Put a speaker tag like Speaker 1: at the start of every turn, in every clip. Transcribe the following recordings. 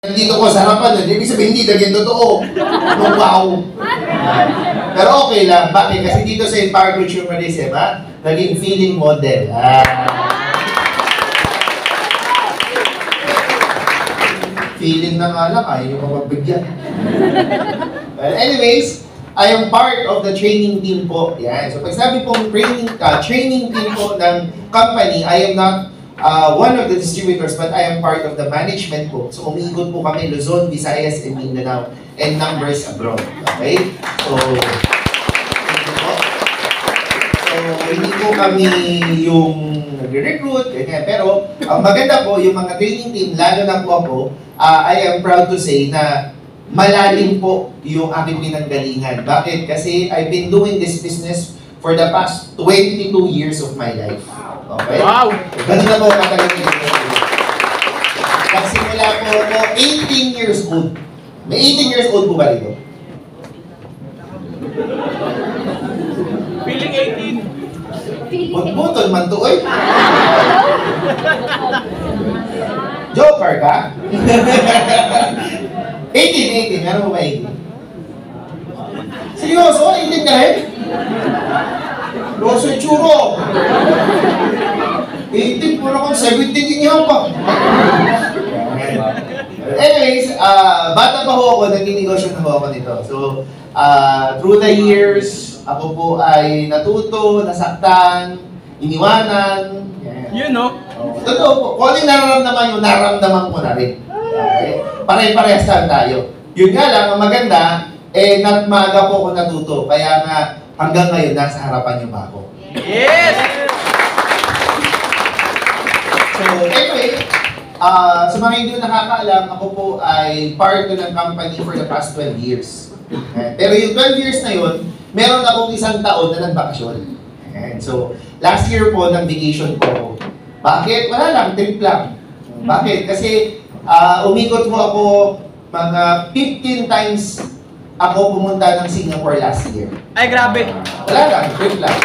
Speaker 1: Dito ko sa harapan, ibig sabihin hindi naging totoo. No, wow. Pero okay lang. Bakit? Kasi dito sa Empowered Consumerism, naging feeling model. Feeling na nga lang, ayaw nyo mapagbigyan. Well, anyways, I am part of the training team po. Yan. So pag sabi pong training team po ng company, I am not one of the distributors, but I am part of the management po. So umiikot po kami Luzon, Visayas, and Mindanao, and numbers abroad. Okay? So hindi po kami yung nag-recruit, ganyan. Pero ang maganda po, yung mga training team, lalo na po ako, I am proud to say na malalim po yung aking pinanggalingan. Bakit? Kasi I've been doing this business for the past 22 years of my life. Okay?
Speaker 2: Wow!
Speaker 1: Ganun na po katagal nito. Nagsimula po ako 18 years old. May 18 years old po ba dito?
Speaker 2: Feeling 18.
Speaker 1: Butbutol man to, oy. Joker ka? 18. Ano mo ba 18? Seryoso? 18 ka rin? Roso yung churo. 18 po na kung 17 inyaw pa. Anyways, bata pa ho ako, naging-negosyo na ho ako nito. So, through the years, ako po ay natuto, nasaktan, iniwanan.
Speaker 2: Yun, no?
Speaker 1: Totoo po. Kung ano yung nararamdaman yung naramdaman ko na rin. Okay? Pare-parehas lang tayo. Yun nga lang, ang maganda, maaga po ako natuto. Kaya nga, hanggang ngayon, nasa harapan niyo ba ako?
Speaker 2: Yes!
Speaker 1: So, anyway, sa mga hindi nakakaalam, ako po ay part ng company for the past 12 years. Pero yung 12 years na yun, meron akong isang taon na nagbakasyon. So, last year po, nag-vacation po ako. Bakit? Wala lang, trip lang. Bakit? Kasi umikot mo ako mga 15 times ako pumunta ng Singapore last year.
Speaker 2: Ay, grabe.
Speaker 1: Wala lang, trip lang.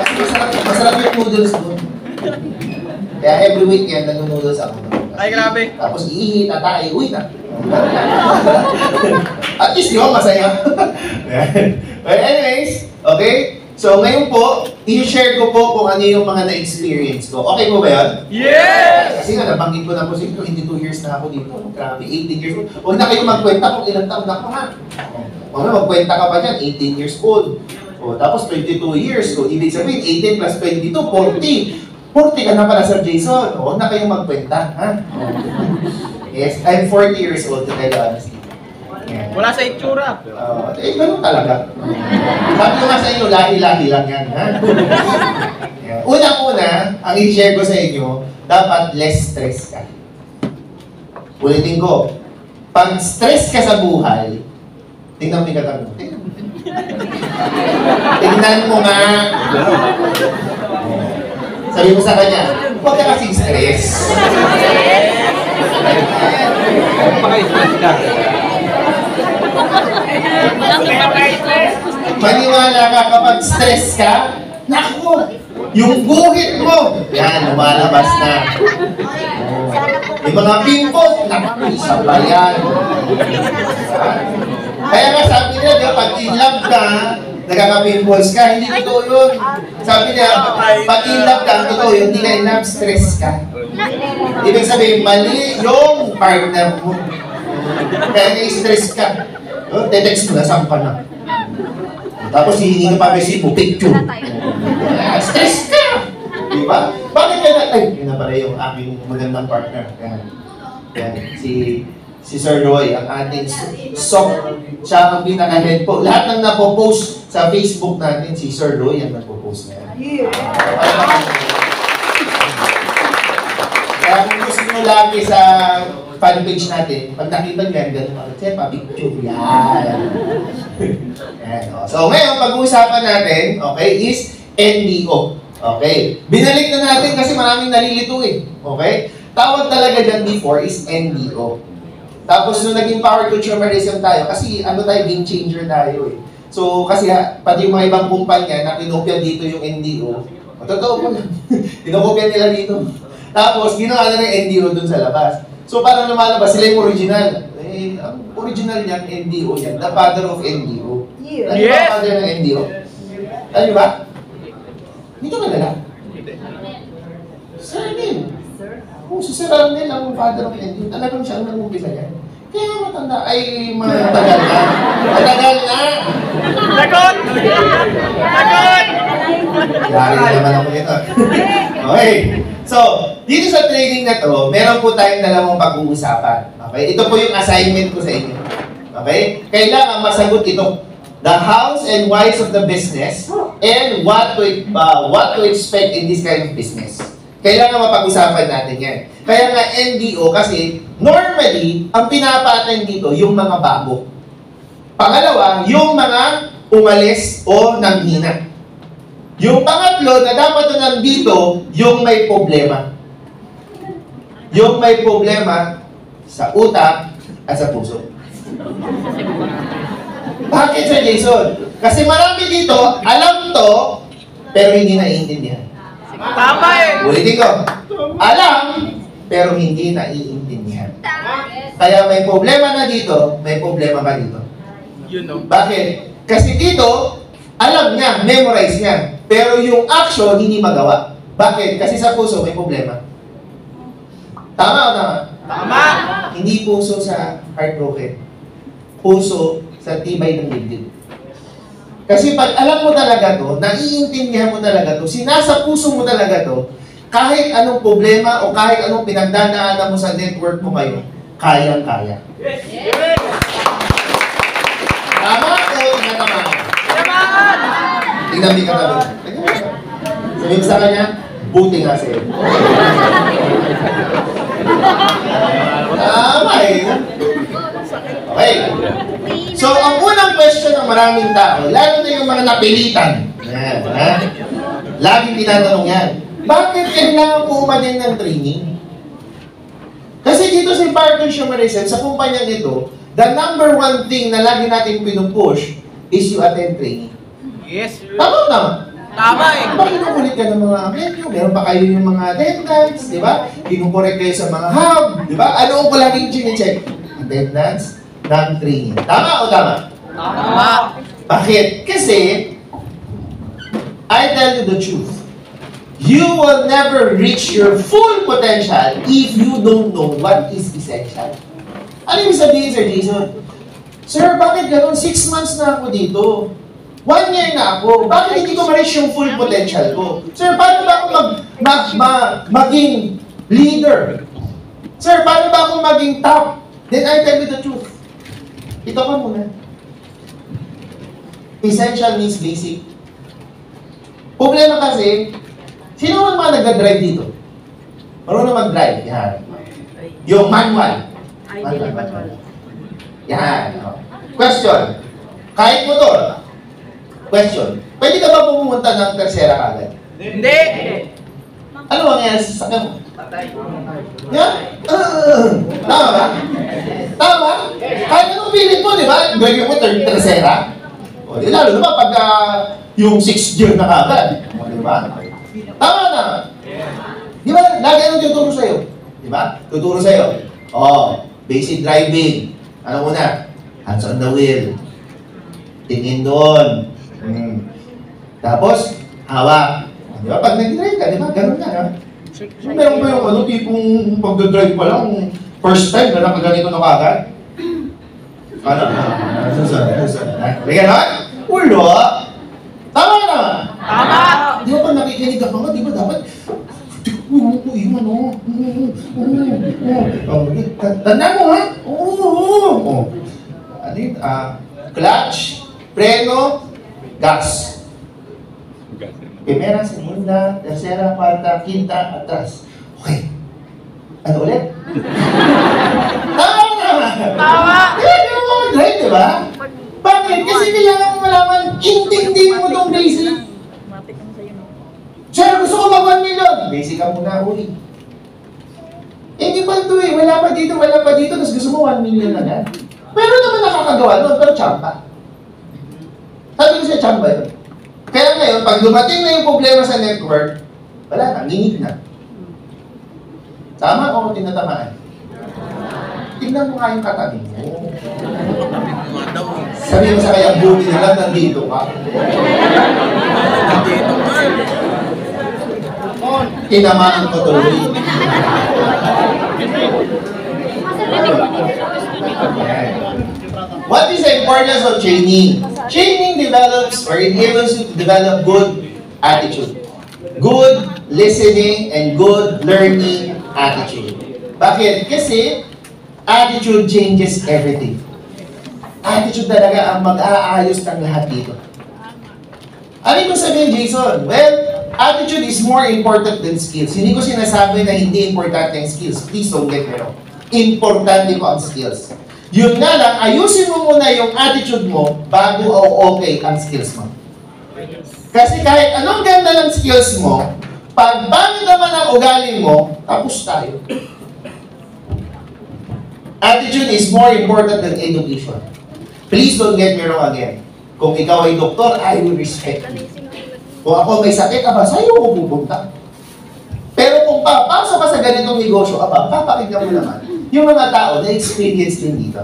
Speaker 1: Kasi masarap yung noodles doon. Kaya every weekend, nag-noodles ako.
Speaker 2: Ay, grabe.
Speaker 1: Tapos iihi, tatay, uwi na. At least, di ba, masaya? But anyways, okay? So ngayon po, i-share ko po kung ano yung mga na-experience ko. Okay po ba yun?
Speaker 2: Yes!
Speaker 1: Kasi nga, nabanggit ko na po sa 22 years na ako dito. Grabe, 18 years old. Huwag na kayo magkwenta kung ilang taon na ako, ha? Huwag na, magkwenta ka pa dyan, 18 years old. O, tapos 22 years. So, ibig sabihin, 18 plus 22, 40. 40 ka na pala, Sir Jason. Huwag na kayong magkwenta, ha? Yes, I'm 40 years old, to tell you honestly. Yeah.
Speaker 2: Wala sa itsura.
Speaker 1: Ganun talaga. Sabi ko nga sa inyo, lahi-lahi lang yan, ha? Yeah. Unang-una, ang i-share ko sa inyo, dapat less stress ka. Ulitin ko, pag stress ka sa buhay, tingnan mo yung katanong. Tingnan mo nga. Sabi mo sa kanya, huwag ka kasing stress. Maniwala ka kapag stress ka, naku, yung guhit mo, yan, lumalabas na. Yung mga pimples, naku, isa pa yan. Kaya nga sabi nila, pag in-love ka, nagkaka-pimples ka, hindi totoo yun. Sabi niya, pag in-love ka, totoo yun, hindi ka in-love, stress ka. Ibig sabihin, mali yung partner mo. Kaya na-stress ka. Te-text mo na, saan ka na? Tapos hihingi ka pa resibo, picture. Stress ka! Diba? Bakit ka na? Ay, yun na pala yung aking magandang partner. Yan. Si Sir Roy, ang ating siya ang pinaka-head po. Lahat ng napopost sa Facebook natin, si Sir Roy ang napopost na yan. Kaya kung gusto nyo lagi sa fanpage natin, pag nakita nyo yan, gano'n ako, siya, pa-picture yan. So ngayon, pag-uusapan natin, okay, is NDO. Okay? Binalik na natin kasi maraming nalilito eh. Okay? Tawag talaga dyan before is NDO. Tapos nung naging Empowered Consumerism tayo, kasi ano tayo, game changer tayo eh. So kasi pati yung mga ibang kumpanya na kinopya dito yung NDO, totoo po lang, kinopya nila dito. Tapos ginawa na ng NDO dun sa labas. So parang lumalabas sila yung original. Eh, ang original niyan, NDO yan. The father of NDO. Ano ba ang father ng NDO? Ano ba? Dito ka na lang. Sir Arnel. Kung si Sir Arnel ang father of NDO, talagang siya ang nag-umpisa yan. Kaya matanda, ay matagal na. Matagal na!
Speaker 2: Lagot! Lagot!
Speaker 1: Lari naman ako nito. Okay. So, dito sa training na to, meron po tayong dalawang pag-uusapan. Okay? Ito po yung assignment ko sa inyo. Okay? Kailangan masagot ito. The hows and whys of the business and what to expect in this kind of business. Kailangan mapag-usapan natin yan. Kaya nga NDO kasi normally, ang pinapa-attend dito yung mga bago. Pangalawa, yung mga umalis o nanghina. Yung pangatlo na dapat na nandito, yung may problema. Yung may problema sa utak at sa puso. Bakit Sir Jason? Kasi marami dito, alam to, pero hindi naiintindihan.
Speaker 2: Tama eh!
Speaker 1: Ulitin ko. Alam, pero hindi naiintindihan. Kaya may problema na dito, may problema ka dito.
Speaker 2: You know.
Speaker 1: Bakit? Kasi dito, alam niya, memorize niya. Pero yung action, hindi magawa. Bakit? Kasi sa puso, may problema. Tama o tama?
Speaker 2: Tama!
Speaker 1: Hindi puso sa heartbroken. Puso sa tibay ng dibdib. Kasi pag alam mo talaga to, naiintindihan mo talaga to, sinasa puso mo talaga to, kahit anong problema o kahit anong pinagdadaanan mo sa network mo ngayon, kayang-kaya. Tama o tinatama?
Speaker 2: Tamaan!
Speaker 1: Tingnan mo ka tabi. Sabi mo sa kanya, buti nga sa'yo. Tama eh. Okay. So, ang unang question ng maraming tao, lalo na yung mga napilitan, yan, ha? Laging tinatanong yan, bakit kailangan ko umatin ng training? Kasi dito sa Partner Shumarism, sa kumpanya nito, the number one thing na lagi natin pinupush is you attend training.
Speaker 2: Yes!
Speaker 1: Tama o tama?
Speaker 2: Tama eh!
Speaker 1: Bakit kinukulit ka ng mga menu? Meron pa kayo yung mga attendance, di ba? Kinukorek kayo sa mga hub, di ba? Ano ang palaging chine-check? Attendance ng training. Tama o tama?
Speaker 2: Tama!
Speaker 1: Bakit? Kasi, I tell you the truth. You will never reach your full potential if you don't know what is essential. Ano yung sabihin, Sir Jason? Sir, bakit gano'n? 6 months na ako dito. 1 year na ako. Bakit hindi ko ma-reach yung full potential ko? Sir, paano ba ako maging leader? Sir, paano ba ako maging top? Then I tell you the truth. Ito ka muna. Essential means basic. Problema kasi, sino ang mga nag-drive dito? Marunong mag-drive? Yan. Yung manual. Manual. Yan. Question. Kahit motor. Question. Pwede ka ba pumunta ng tersera kagad?
Speaker 2: Hindi!
Speaker 1: Ano mangyayari sa sakyan mo? Yan? Tama ba? Tama? Kahit anong feeling mo, di ba? Gawin mo tersera. O, di lalo naman pag yung 6th year na kagad. O, di ba? Tama na. Di ba? Lagi anong tuturo sa'yo? Di ba? Tuturo sa'yo. Oh, basic driving. Ano muna? Hands on the wheel. Tingin doon. Tapos, hawak. Di ba? Pag nag-drive ka, di ba? Ganun ka, ha? Meron pa yung ano, tipong pag-drive pa lang, first time na nakaganito na kagad. Ano? May ganon? Ulo? Tama na!
Speaker 2: Tama!
Speaker 1: Di ba pag nakikinig ka pa nga, di ba dapat yung ano? Tanda mo ha? Oo! Ano yun? Clutch, preno, gas. Primera, segunda, tercera, cuarta, quinta, atras. Okay. Ano ulit? Tama na!
Speaker 2: Tama!
Speaker 1: Kaya mo mag-drive, di ba? Bakit? Kasi kailangan mo malaman, intindi mo itong basic. Sir, gusto ko mag 1 million. Basic ka muna, uwi. Hindi pa ito eh. Wala pa dito, tapos gusto mo 1 million agad. Pero naman nakakagawa doon, pero tsampa. Sabi ko siya, tsampa yun. Kaya ngayon, pag dumating na yung problema sa network, wala na, nginig na. Tama o tinatamaan? tingnan mo nga yung katabi mo. Sabi mo sa kaya, buti na lang, nandito ka. Tinamaan ko tuloy. What is the importance of training? Training develops or enables you to develop good attitude. Good listening and good learning attitude. Bakit? Kasi attitude changes everything. Attitude talaga ang mag-aayos ng lahat dito. Ano yung sabihin, Jason? Well, attitude is more important than skills. Hindi ko sinasabi na hindi importante ang skills. Please don't get me wrong. Importante po ang skills. Yun nga lang, ayusin mo muna yung attitude mo bago okay ang skills mo. Kasi kahit anong ganda ng skills mo, pag pangit naman ang ugali mo, tapos tayo. Attitude is more important than education. Please don't get me wrong again. Kung ikaw ay doktor, I will respect you. Kung ako may sakit, sa'yo ko pupunta. Pero kung papasok ka sa ganitong negosyo, papakinggan mo naman yung mga tao na experience din dito.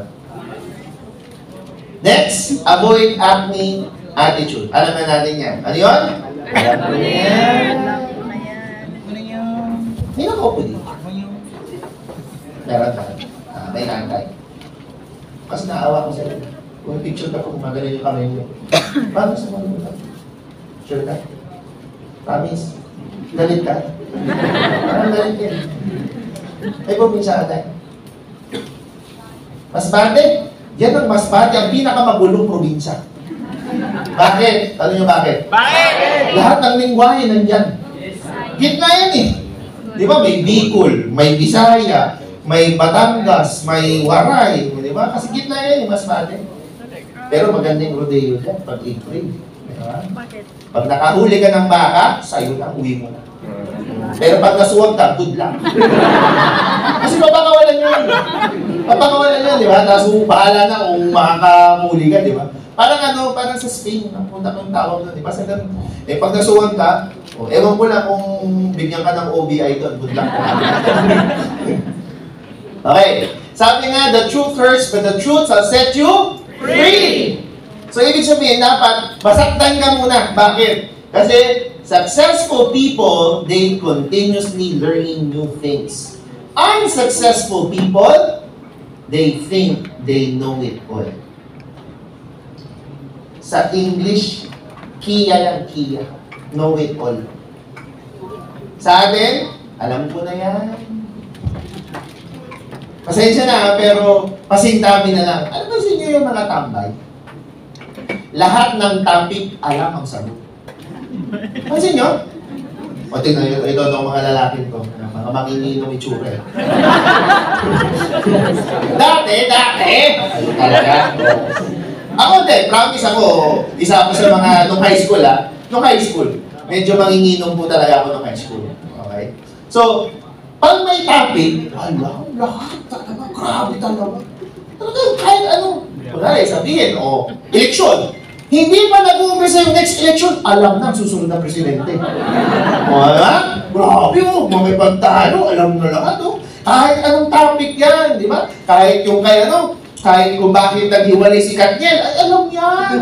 Speaker 1: Next, avoid acne attitude. Alam na natin yan. Ano yun? Alam ko na yan. May nakaupo dito. Meron ka. May nantay. Kasi naawa ko sa'yo. Kung picture ka kung magaling yung kamay mo. Paano sa mga mo? Sure ka? Promise? Galit ka? Parang galit yan. Ay, probinsya ka tayo. Masbate? Yan ang Masbate, ang pinakamagulong probinsya. Bakit? Alam niyo bakit?
Speaker 2: Bakit?
Speaker 1: Lahat ng lingwahe nandyan. Gitna yan eh. Di ba? May Bicol, may Bisaya, may Batangas, may Waray. Di ba? Kasi gitna yan yung Masbate. Pero magandang rodeo dyan pag April. Diba? Pag nakahuli ka ng baka, sa'yo na, uwi mo na. Pero pag nasuwag ka, good luck. Kasi papakawalan yun. Papakawalan yun, di ba? Tapos bahala na kung makakahuli ka, di ba? Parang parang sa Spain, ang punta ng tawag doon, di ba? Sa ganun. Eh, pag nasuwag ka, ewan ko na kung bigyan ka ng OBI doon, good luck. Okay. Sabi nga, the truth hurts, but the truth shall set you free! So, ibig sabihin, dapat masaktan ka muna. Bakit? Kasi, successful people, they continuously learning new things. Unsuccessful people, they think they know it all. Sa English, Kia lang, Kia. Know it all. Sa atin, alam ko na yan. Pasensya na, pero pasintabi na lang. Ano ba sa inyo yung mga tambay? Lahat ng topic, alam ang sagot. Pansin nyo? O tingnan nyo, ito itong mga lalaki ko. Mga manginginong itsura. Dati! Talaga. Ako din, promise ako, isa ako sa mga, nung high school nung high school, medyo manginginom po talaga ako nung high school. Okay? So, pag may topic, alam, lahat talaga, grabe talaga. Talaga, kahit ano, kunwari, sabihin, eleksyon. Hindi pa nag-uumpisa yung next election, alam na ang susunod na presidente. Wala? Grabe mga pagtalo, alam na lahat, Kahit anong topic yan, di ba? Kahit yung kahit kung bakit naghiwalay si Katniel, ay alam yan.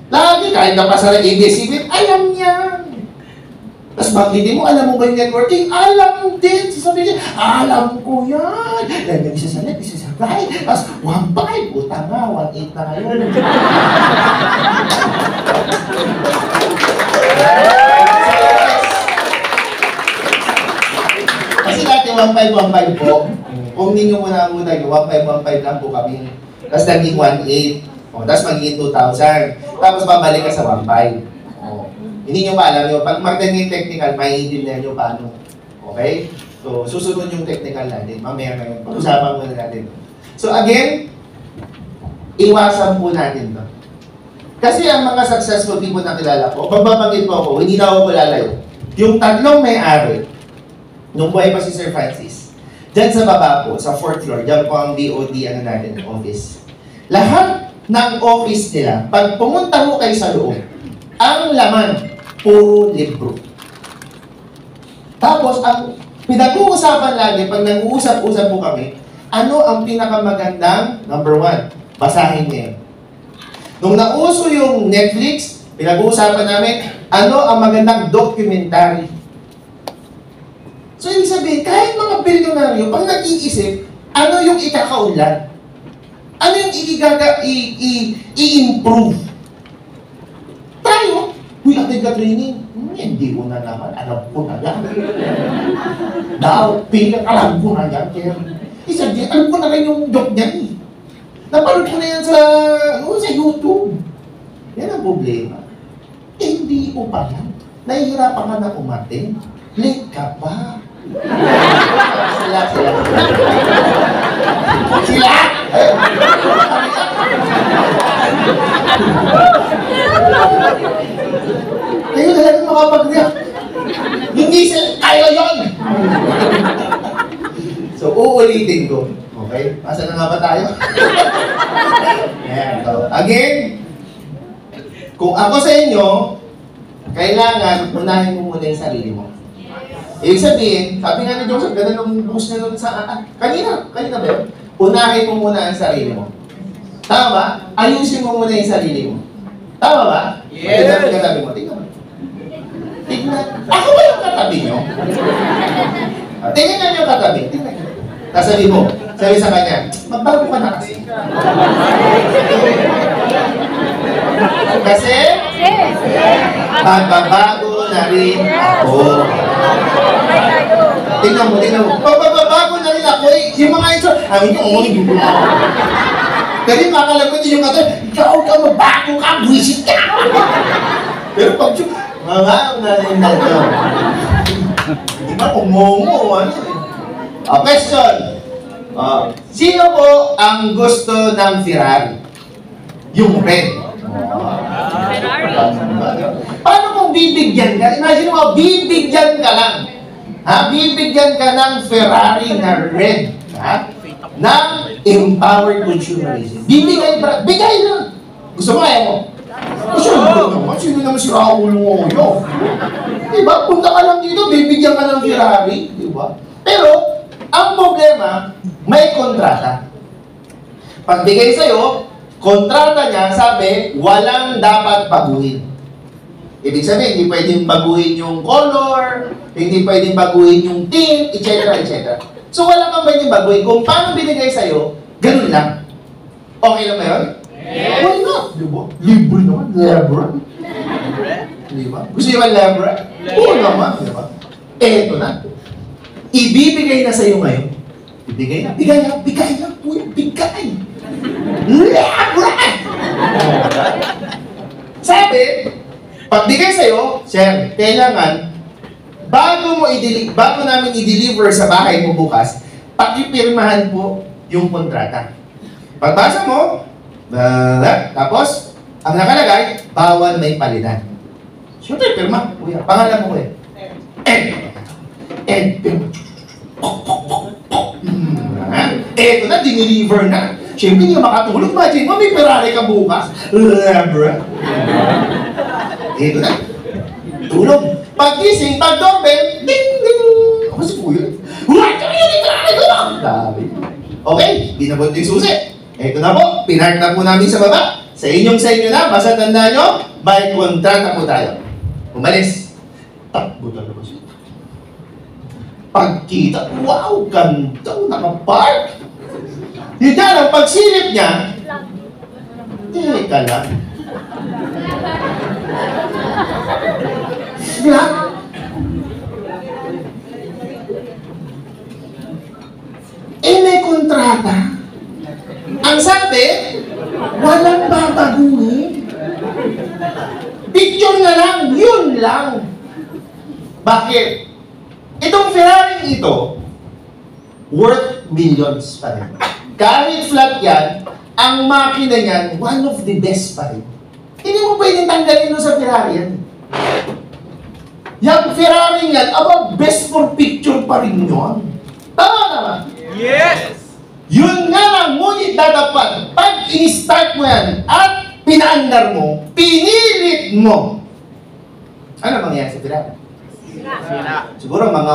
Speaker 1: Lagi, kahit napasa ng ABS-CBN, alam yan. Tapos bakit mo, alam mo ba yung networking? Alam din. Sasabihin niya, alam ko yan. Dahil yung isa sa net, isa sa right. Tapos 1.5, buta nga, 1.8 na ngayon. Kasi dati 1.5 po. Kung ninyo muna yung 1.5 lang po kami. Tapos naging 1.8. Tapos magiging 2,000. Tapos babalik ka sa 1.5. Hindi nyo pa alam nyo. Pag magdating technical, maiintindihan nyo paano. Okay? So, susunod yung technical natin. Mamaya ngayon. Pag-usapan muna natin. So, again, iwasan po natin to. Kasi ang mga successful people na kilala ko, magbabanggit po ako, hindi na ako lalayo. Yung tatlong may-ari, nung buhay pa si Sir Francis, dyan sa baba po, sa 4th floor, dyan po ang BOD, office. Lahat ng office nila, pag pumunta mo kayo sa loob, ang laman, puro libro. Tapos, ang pinag-uusapan lagi, pag nag-uusap-usap po kami, ano ang pinakamagandang, number 1, basahin niyo. Nung nauso yung Netflix, pinag-uusapan namin, ano ang magandang documentary. So, ibig sabihin, kahit mga bilyonaryo, pag nag-iisip, ano yung ikakaunlad? Ano yung i-improve? Tayo, atid ka training. Hindi ko na naman, alam ko na yan. Alam ko na yan. Isabihin, alam ko na rin yung joke niyan eh. Napanood ko na yan sa YouTube. Yan ang problema. Hindi ko pa yan. Nahihirapan ka na umatin. Late ka pa. Sila! Kayo talaga makapag-react. Hindi sila, kaya yun! So, uulitin ko. Okay? Asa na nga ba tayo? Ayan. So, again, kung ako sa inyo, kailangan unahin mo muna yung sarili mo. Ibig sabihin, sabi nga ni Joseph, ganun ang boost na nun sa... kanina ba yun? Unahin mo muna ang sarili mo. Tama ba? Ayusin mo muna yung sarili mo. Tama ba?
Speaker 2: Yes!
Speaker 1: Katabi mo. Tingnan mo. Tingnan. Ako ba yung katabi nyo? Tingnan nyo yung katabi. Tingnan nyo. Sabi mo, sabi sa kanya, magbago ka na kasi. Kasi, magbabago na rin ako. Tingnan mo. Magbabago na rin ako eh. Yung mga ito, hindi ko na. Kasi makalagot yung kata, ikaw ka magbago ka, buwisit ka. Pero pag mga na rin na ito. Di ba, umungo, ano eh. Question. Sino po ang gusto ng Ferrari? Yung red.
Speaker 2: Ferrari.
Speaker 1: Paano kung bibigyan ka? Imagine mo, bibigyan ka lang. Bibigyan ka ng Ferrari na red. Ng empowered consumerism. Bigay lang. Gusto mo, kaya mo? Sino naman si Raul Ngoyo? Diba? Punta ka lang dito, bibigyan ka ng Ferrari. Diba? Pero, ang problema, may kontrata. Pagbigay sa'yo, kontrata niya, sabi, walang dapat baguhin. Ibig sabihin, hindi pwedeng baguhin yung color, hindi pwedeng baguhin yung tint, etc. etc. So, wala kang pwedeng baguhin. Kung paano binigay sa'yo, ganun lang. Okay lang ba yun? Yes! Why not? Diba? Libre naman. Libre. Diba? Gusto nyo ba libre? Oo naman. Diba? Eto na. Ibibigay na sa'yo ngayon. Ibigay na. Bigay lang. Bigay. Libre! Sabi, pagbigay sa'yo, sir, kailangan, bago namin i-deliver sa bahay mo bukas, pakipirmahan po yung kontrata. Pagbasa mo, tapos, ang nakalagay, bawal may palitan. Siyempre, pirma. Kuya, pangalan mo kuya. Pirma. Eto na, dineliver na. Siyempre, hindi ka makatulog. Imagine mo, may Ferrari ka bukas. Eto na. Tulog. Pag-gising, pag-doorbell, ding, ding. Ako si Kuya. Okay, binabot yung susi. Eto na po, pinark na po namin sa baba. Sa inyo na, basta tandaan nyo, may kontrata po tayo. Umalis. Takbo talaga siya. Pagkita, wow, ganda, nakapark. Yun yan, ang pagsilip niya, teka lang. Flat. May kontrata. Ang sabi, walang babaguhin. Picture na lang, yun lang. Bakit? Itong Ferrari ito, worth millions pa rin. Kahit flat yan, ang makina niyan, one of the best pa rin. Hindi mo pwedeng tanggalin sa Ferrari yan. Yung Ferrari yan, best for picture pa rin yun. Tama naman? Yes! Yun nga lang, ngunit dadapat, pag in-start mo yan, at pinaandar mo, pinilit mo, ano mangyayari sa Ferrari? Siguro mga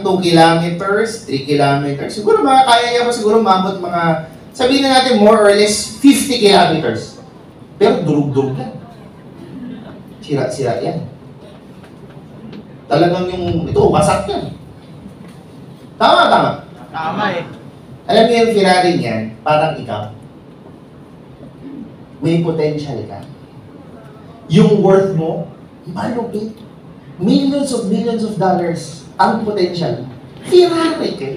Speaker 1: 1-2 kilometers, 3 kilometers. Siguro mga kaya niya pa siguro mabot mga, sabihin na natin more or less 50 kilometers. Pero durug-durug yan. Sira-sira yan. Talagang yung, ito, wasak yan. Tama.
Speaker 3: Tama eh.
Speaker 1: Alam niyo yung Ferrari niyan, parang ikaw. May potential ka. Yung worth mo, malupit. Millions of dollars ang potential. Ferrari ka.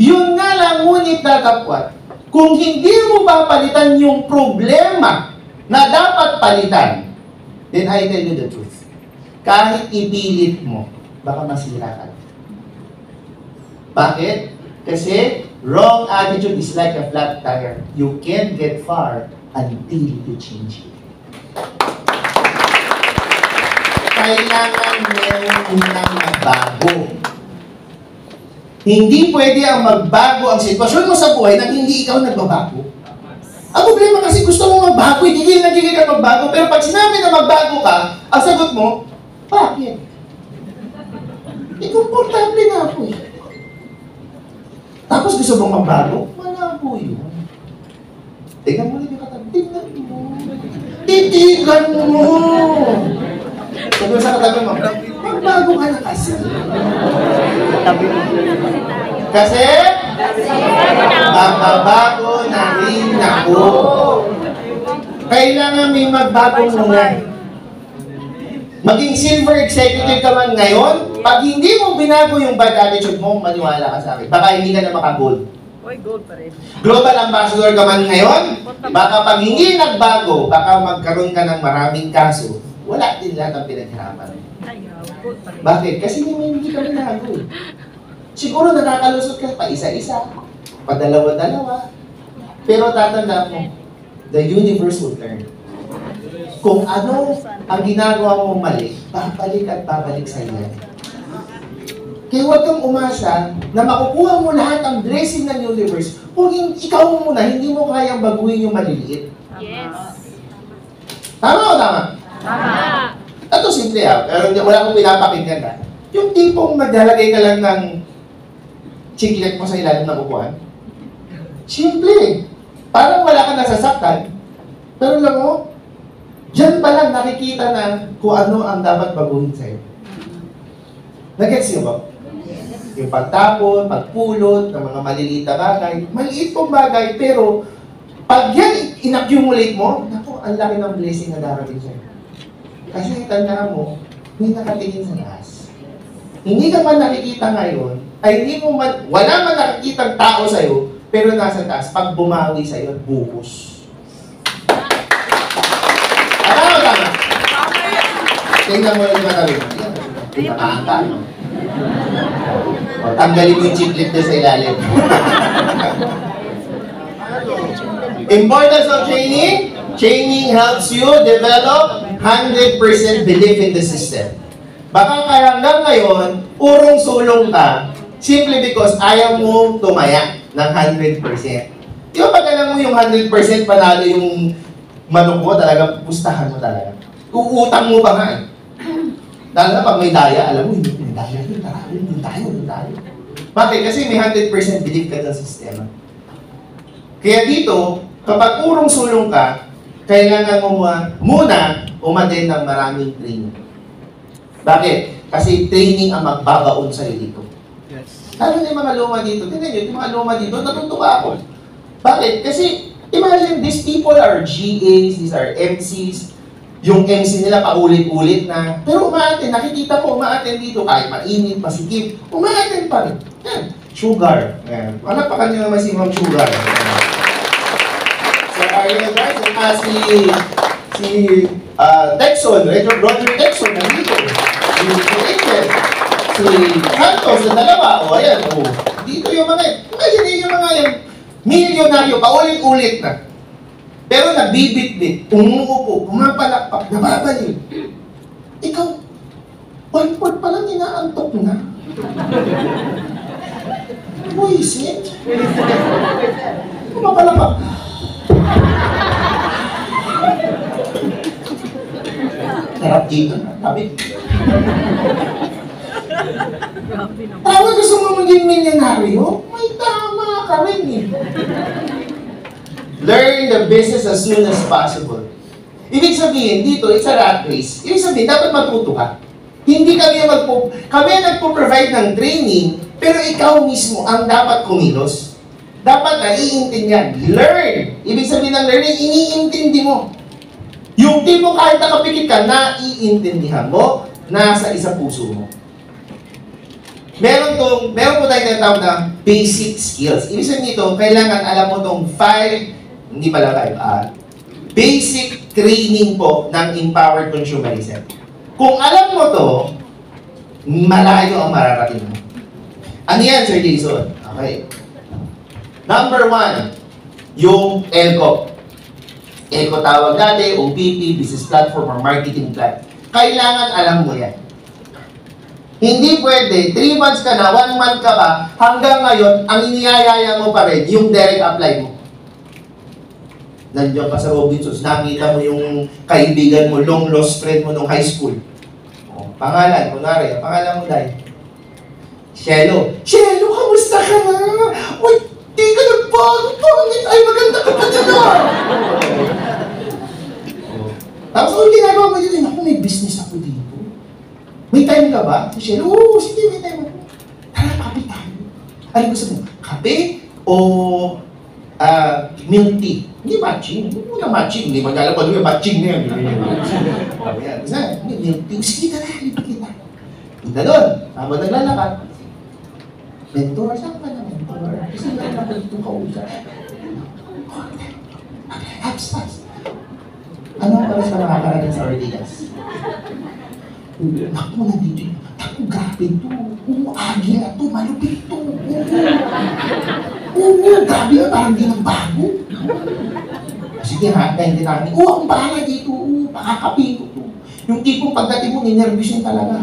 Speaker 1: Yun nga lang, ngunit datapwat, kung hindi mo papalitan yung problema na dapat palitan, then I tell you the truth. Kahit ipilit mo, baka masira ka. Bakit? Kasi wrong attitude is like a flat tire. You can't get far until you change it. Kailangan meron unang magbago. Hindi pwede ang magbago ang sitwasyon mo sa buhay nang hindi ikaw nagbabago. Ang problema kasi gusto mo magbago, gigil ka magbago, pero pag sinabi na magbago ka, ang sagot mo, bakit? Komportable na ako eh. Tapos gusto mong magbago? Wala po yun. Tingnan mo lang yung katabi. Tingnan mo. Titigan mo. Sabi mo sa katabi mo, magbago ka na kasi. Kasi? Magbabago na rin ako. Kailangan may magbago muna. Maging silver executive ka man ngayon, pag hindi mo binago yung bad attitude mo, maniwala ka sa akin. Baka hindi ka na maka-gold.
Speaker 3: Gold pa rin.
Speaker 1: Global ambassador ka man ngayon, baka pag hindi nagbago, baka magkaroon ka ng maraming kaso, wala din lahat ang pinaghirapan. Bakit? Kasi hindi ka binago. Siguro nakakalusot ka pa isa-isa, padalawa-dalawa. Pero tatanda mo, the universe will turn. Kung ano ang ginagawa mong mali, babalik at babalik sa iyo. Kaya huwag kang umasa na makukuha mo lahat ang blessing ng universe kung ikaw muna, hindi mo kayang baguhin yung maliliit.
Speaker 2: Yes.
Speaker 1: Tama o tama?
Speaker 2: Tama.
Speaker 1: Ito simple pero wala akong pinapakinggan ka. Yung tipong maglalagay ka lang ng chiclet mo sa ilalim ng upuan. Simple. Parang wala ka nasasaktan. Pero alam mo, diyan pa lang nakikita na kung ano ang dapat baguhin sa'yo. Nag-gets niyo ba? Yung pagtapon, pagpulot, ng mga maliliit na bagay. Maliit pong bagay, pero pag yan in-accumulate mo, naku, ang laki ng blessing na darating sa'yo. Kasi tandaan mo, may nakatingin sa taas. Hindi ka man nakikita ngayon, ay hindi mo man, wala man nakikitang tao sa'yo, pero nasa taas, pag bumawi sa'yo, buhos. Ano tama? Tingnan mo yung matabi mo. Pinakaanta, no? O, tanggalin mo yung chiclet doon sa ilalim. Importance of training. Training helps you develop 100% belief in the system. Baka kaya hanggang ngayon, urong-sulong ka, simply because ayaw mo tumaya ng 100%. Di ba pag alam mo yung 100% panalo yung manok mo, talaga pustahan mo talaga. Uutang mo pa nga eh. Dahil na pag may daya, alam mo, hindi may daya, hindi tayo. Bakit? Kasi may 100% belief ka sa sistema. Kaya dito, kapag urong-sulong ka, kailangan mo muna umattend ng maraming training. Bakit? Kasi training ang magbabaon sa'yo dito.
Speaker 3: Yes.
Speaker 1: Lalo na yung mga luma dito. Tingnan nyo, yung mga luma dito, natutuwa ako. Bakit? Kasi, imagine, these people are GAs, these are MCs, yung MC nila paulit-ulit na, pero umaattend, nakikita ko umaattend dito, kahit mainit, masikip, umaattend pa rin. Yan, Sugar. Yan. Palapakan nyo naman si Ma'am Sugar. So, ayun guys, si Texon, Roger Texon, nandito. Si Angel, si Santos, na dalawa, o ayan, o. Dito yung mga, imagine yung mga yung milyonaryo, paulit-ulit na. Pero nabibit-bit, umuupo, pumapalakpak, nababaliw. Ikaw, 1/4 pa lang inaantok na. Buisit. Pumapalakpak. Harap dito na, tabi.
Speaker 3: Grabe naman.
Speaker 1: Tawag gusto mo maging milyonaryo? May tama ka rin eh. Learn the business as soon as possible. Ibig sabihin, dito, it's a rat race. Ibig sabihin, dapat matuto ka. Hindi kami ang nagpo-provide ng training, pero ikaw mismo ang dapat kumilos. Dapat naiintindihan. Learn. Ibig sabihin ng learning, iniintindi mo. Yung tipo kahit nakapikit ka, naiintindihan mo, nasa isa puso mo. Meron po tayong tinatawag na basic skills. Ibig sabihin nito, kailangan alam mo tong 5, hindi pala 5, basic training po ng empowered consumerism. Kung alam mo to, malayo ang mararating mo. Ano yan, Sir Jason? Okay. Number 1, yung ELCO. ELCO tawag natin, OPP, Business Platform or Marketing Plan. Kailangan alam mo yan. Hindi pwede, 3 months ka na, 1 month ka pa, hanggang ngayon, ang iniyayaya mo pa rin, yung direct apply mo. Nandiyan ka sa Robinsons, nakita mo yung kaibigan mo, long lost friend mo nung high school. O, pangalan, kunwari, ang pangalan mo dahil. Shelo. Shelo, kamusta ka na? Uy, di ka nagbago, pangit. Ay, maganda ka pa dyan ah. Tapos, kung ginagawa mo yun, ako, may business ako dito. May time ka ba? Si Shelo, oo, sige, may time ako. Tara, kape tayo. Ano gusto mo? Kape o milk tea? Hindi matching. Hindi mo na matching. Hindi magkala pa doon yung matching na yun. Ayan. Kasi, milk tea. Sige, tara, lipat kita. Punta doon. Habang naglalakad. Mentor, saan ka na mentor? Kasi na itong kausap. Abs. Ano ang oras ka nakakarating sa Ortigas? Naku, nandito. Naku, grabe ito. Agi na ito. Malupit ito. Oo, grabe na. Parang di nagbago. Sige ha, hindi namin. Oo, ang bahala dito. Oo, pakakapin ko ito. Yung tipong pagdating mo, ninervous yun talaga.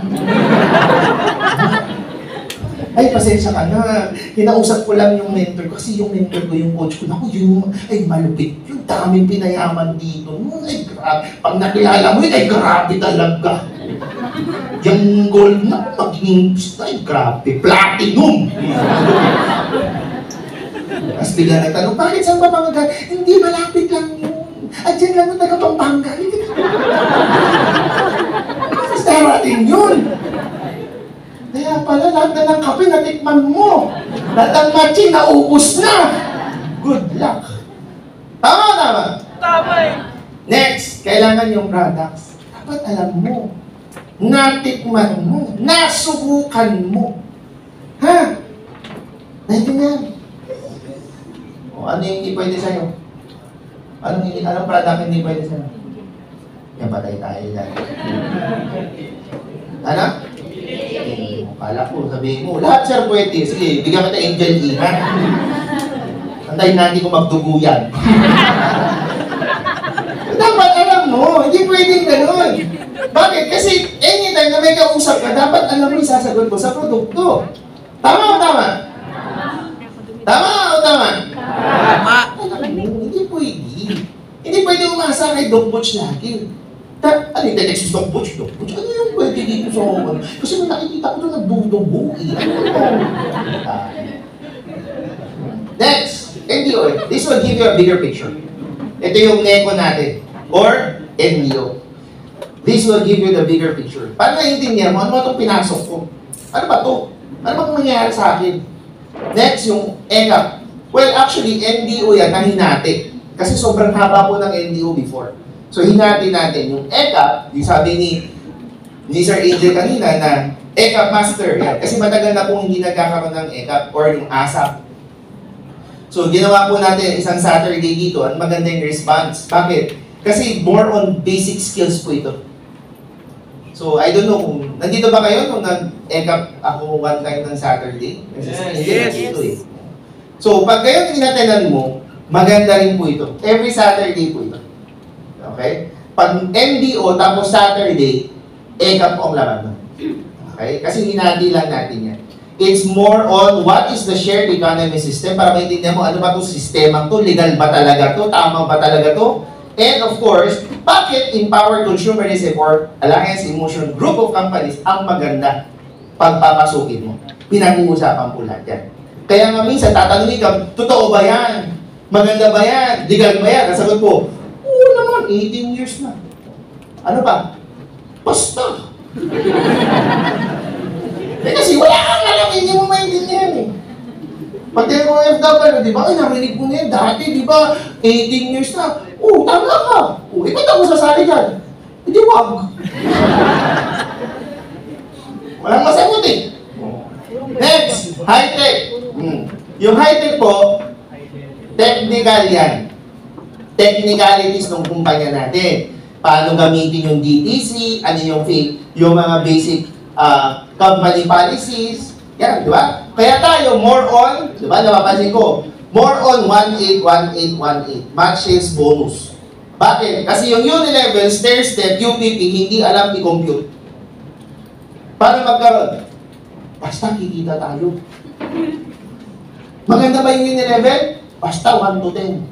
Speaker 1: Ay, pasensya ka na. Kinausap ko lang yung mentor ko. Kasi yung mentor ko, yung coach ko, naku, yun, ay malupit. Yung daming pinayaman dito. Ay, grabe. Pag nakilala mo yun, ay grabe talaga. Yung gold na, maging, ay, grabe. Platinum! Tapos bigla nagtanong, bakit saan ba mga gano'n? Hindi, malapit lang yun. At dyan lang yung taga-Pampanga. Tapos darating yun. Kaya pala, lahat na ng kape natikman mo. Lahat ng matching, naubos na. Good luck. Tama.
Speaker 3: Tama eh.
Speaker 1: Next, kailangan yung products. Dapat alam mo. Natikman mo. Nasubukan mo. Ha? Naintindihan? O ano yung hindi pwede sa'yo? Anong product hindi pwede sa'yo? Yan, patay tayo dyan. Ano? Kala ko, sabihin mo, lahat sir pwede. Sige, bigyan kita Angel E, ha? Antayin natin kung magdugo yan. Dapat alam mo, hindi pwedeng ganun. Bakit? Kasi anytime na may kausap ka, dapat alam mo yung sasagot mo sa produkto. Tama o tama? Tama o tama?
Speaker 3: Tama.
Speaker 1: Hindi pwede. Hindi pwede umasa kay Doc Butch lagi. Ano yung text Doc Butch? Doc Butch? Ano yung pwede dito sa mga? Kasi may nakikita ko ito nagdudugo eh. Next, NDO. This will give you a bigger picture. Ito yung NECO natin. Or NDO. This will give you the bigger picture. Para naiintindihan mo, ano ba itong pinasok ko? Ano ba ito? Ano ba itong nangyayari sa akin? Next, yung ECAP. Well, actually, NDO yan na hinati. Kasi sobrang haba po ng NDO before. So, hinati natin yung ECAP, yung sabi ni Sir Angel kanina na ECAP Master. Yan. Kasi matagal na pong hindi nagkakaroon ng ECAP or yung ASAP. So, ginawa po natin isang Saturday dito. Ang maganda yung response. Bakit? Kasi more on basic skills po ito. So, I don't know kung, nandito ba kayo nung nag-ECAP ako one time ng Saturday?
Speaker 3: Yes.
Speaker 1: Ito eh. So, pag kayo tinatenan mo, maganda rin po ito. Every Saturday po ito. Okay? Pag NDO tapos Saturday, ECAP po ang laman mo. Okay? Kasi hinati lang natin yan. It's more on what is the shared economy system para maintindihan mo ano ba itong sistema to, legal ba talaga to, tama ba talaga to, and of course, bakit empowered consumerism or Alliance in Motion group of companies ang maganda. pagpapasukin mo. Pinag-uusapan po lahat yan. Kaya nga minsan, tatanungin ka, totoo ba yan? Maganda ba yan? Legal ba yan? Nasagot po, oo naman, 18 years na. Ano ba? Basta. Kasi wala kang alam, hindi mo maintindihan eh. Pag tinanong mo FW, di ba? Ay, narinig mo na yan. Dati, di ba? 18 years na. Oo, tama ka. Oo, ba't ako sasali dyan? Hindi, wag. Walang masagot eh. Next, high-tech. Yung high-tech po, technical yan. Technicalities ng kumpanya natin. Paano gamitin yung DTC, ano yung mga basic company policies. Yan, di ba? Kaya tayo, more on, di ba, napapansin ko, more on 181818, match sales bonus. Bakit? Kasi yung Unilevel, stair step, UPP, hindi alam i-compute. Paano magkaroon? Basta kikita tayo. Maganda ba yung Unilevel? Basta 1 to 10.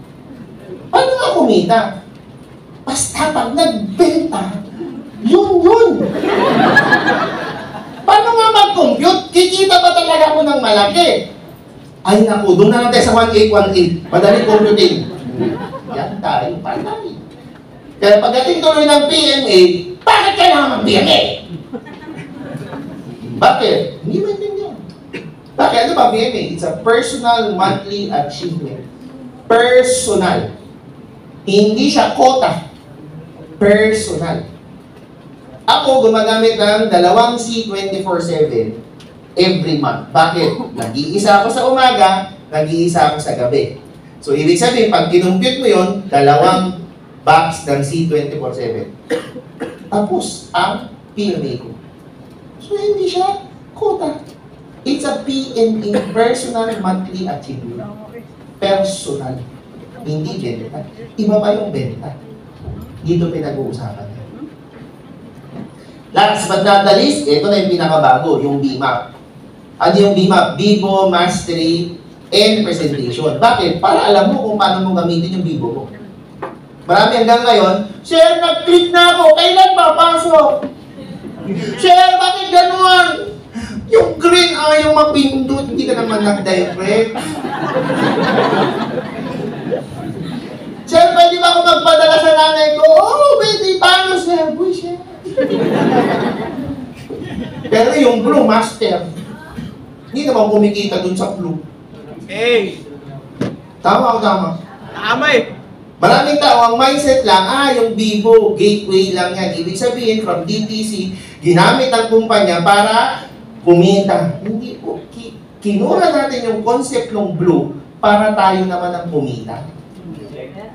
Speaker 1: Paano nga kumita? Basta pag nagbenta, yun. Paano nga mag-compute? Kikita ba talaga ako ng malaki? Ay naku, doon na lang tayo sa 1818. Madali computing. Yan tayo, patay. Kaya pagdating tuloy ng PMA, bakit kailangan ng PMA? Bakit? Hindi maintindihan. Bakit? Ano ba PMA? It's a personal monthly achievement. Personal. Hindi siya quota. Personal. Ako, gumagamit ng 2 C 24/7 every month. Bakit? Nag-iisa ako sa umaga, nag-iisa ako sa gabi. So, ibig sabihin, pag kinumpute mo yun, 2 box ng C 24/7. Tapos, ang PMA ko. So, hindi siya quota. It's a PMA, personal monthly achievement. Personal. Hindi benta. Iba pa yung benta. Dito pinag-uusapan. Last but not the least, ito na yung pinakabago, yung BMAP. Ano yung BMAP? Bibo, Mastery, and Presentation. Bakit? Para alam mo kung paano mo gamitin yung Bibo mo. Marami hanggang ngayon, Sir, nag-click na ako, kailan papasok? Sir, bakit gano'n? Yung green ayaw mapindot, hindi ka naman nag-direct. Sir, pwede ba ako magpadala sa nanay ko? Oh, pwede. Paano, sir? Uy, sir. Pero yung blue master, hindi naman kumikita dun sa blue.
Speaker 3: Hey!
Speaker 1: Tama o tama?
Speaker 3: Tama eh!
Speaker 1: Maraming tao, ang mindset lang, yung Bibo, gateway lang yan. Ibig sabihin, from DTC, ginamit ang kumpanya para kumita. Hindi po. Kinura natin yung concept ng blue para tayo naman ang kumita.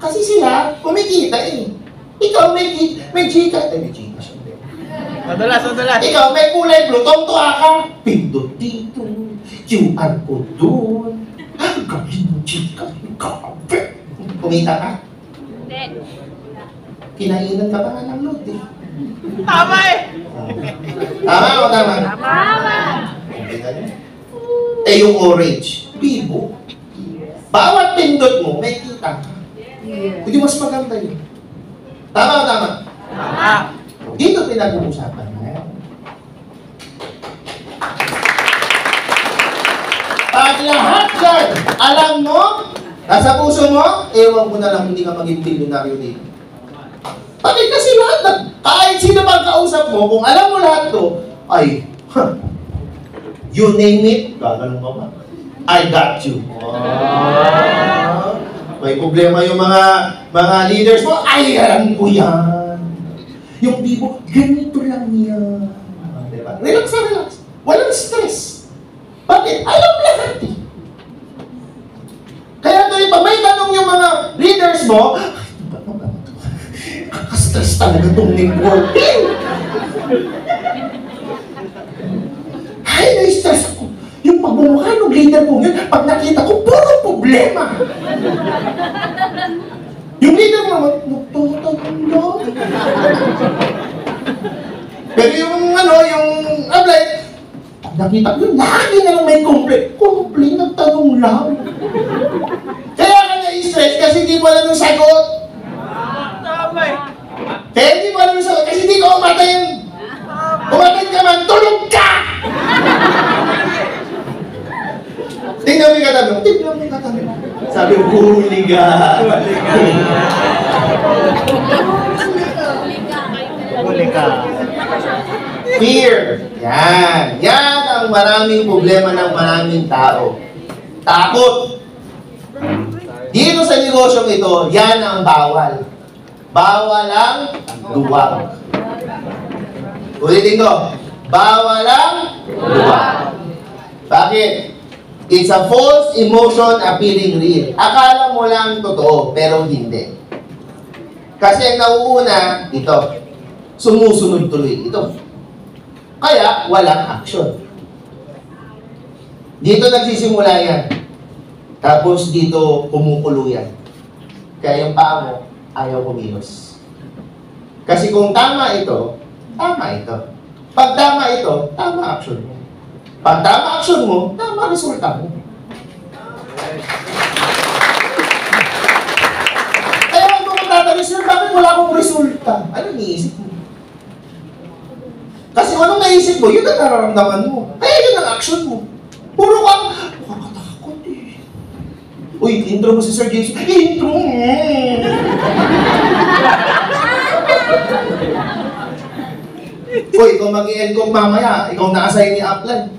Speaker 1: Kasi sila, kumikita eh. Ikaw may chika. May chika siya.
Speaker 3: Madalas.
Speaker 1: Ikaw may kulay blue, tongtuwa ka. Pindot dito. QR code doon. Ang galing mo chika. Kape. Kumita ka?
Speaker 2: Hindi.
Speaker 1: Kinainan ka pa nga ng load eh.
Speaker 3: Tama eh!
Speaker 1: Tama o tama?
Speaker 2: Tama.
Speaker 1: Eh yung orange, Bibo. Bawat pindot mo, may kita ka. Hindi mas maganda yun. Tama o tama?
Speaker 3: Tama!
Speaker 1: Dito pinag-uusapan na. Pag lahat yan, alam mo, nasa puso mo, ewan ko na lang hindi ka maging bilyonaryo dito. Bakit kasi lahat na, kahit sino pagkausap mo, kung alam mo lahat to, ay, you name it, gaganon ka ba? I got you. May problema yung mga leaders mo, ay, alam ko yan. Yung Bibo, ganito lang yan. Diba? Relax. Walang stress. Bakit? Alam lahat eh. Kaya tuloy pa, may tanong yung mga leaders mo, kaka-stress talaga itong networking. Ay, na-stress ako. Yung pagbumukha ng leader ko yun, pag nakita ko, puro problema. Yung leader mo naman, nagtatanda. Pero yung apply, pag nakita ko yun, lagi na lang may complaint. Complaint, nagtanong lang. Kaya ka na-stress kasi hindi mo alam yung sagot.
Speaker 3: Tama eh!
Speaker 1: Kaya hindi mo alam yung sagot kasi hindi ka umatayin. Umatay ka man, tulog ka! Sabi, hooligan.
Speaker 3: Huli ka.
Speaker 1: Fear. Yan. Yan ang maraming problema ng maraming tao. Takot. Dito sa negosyong ito, yan ang bawal. Bawal ang duwag. Ulitin ko. Bawal ang duwag. Bakit? It's a false emotion appearing real. Akala mo lang totoo, pero hindi. Kasi ang nauuna, ito. Sumusunod tuloy ito. Kaya, walang action. Dito nagsisimula yan. Tapos dito, kumukulo yan. Kaya yung paa mo, ayaw kumilos. Kasi kung tama ito, tama ito. Pag tama ito, tama action mo. Pag tama action mo, tama resulta mo. Kaya kung magtatanong sir, bakit wala akong resulta? Ano niisip mo? Kasi kung anong naisip mo, yun ang nararamdaman mo. Kaya yun ang action mo. Puro kang, nakakatakot eh. Uy, intro mo si Sir James. Intro mo! Uy, kung mag-i-encom mamaya, ikaw na-assign ni Upland.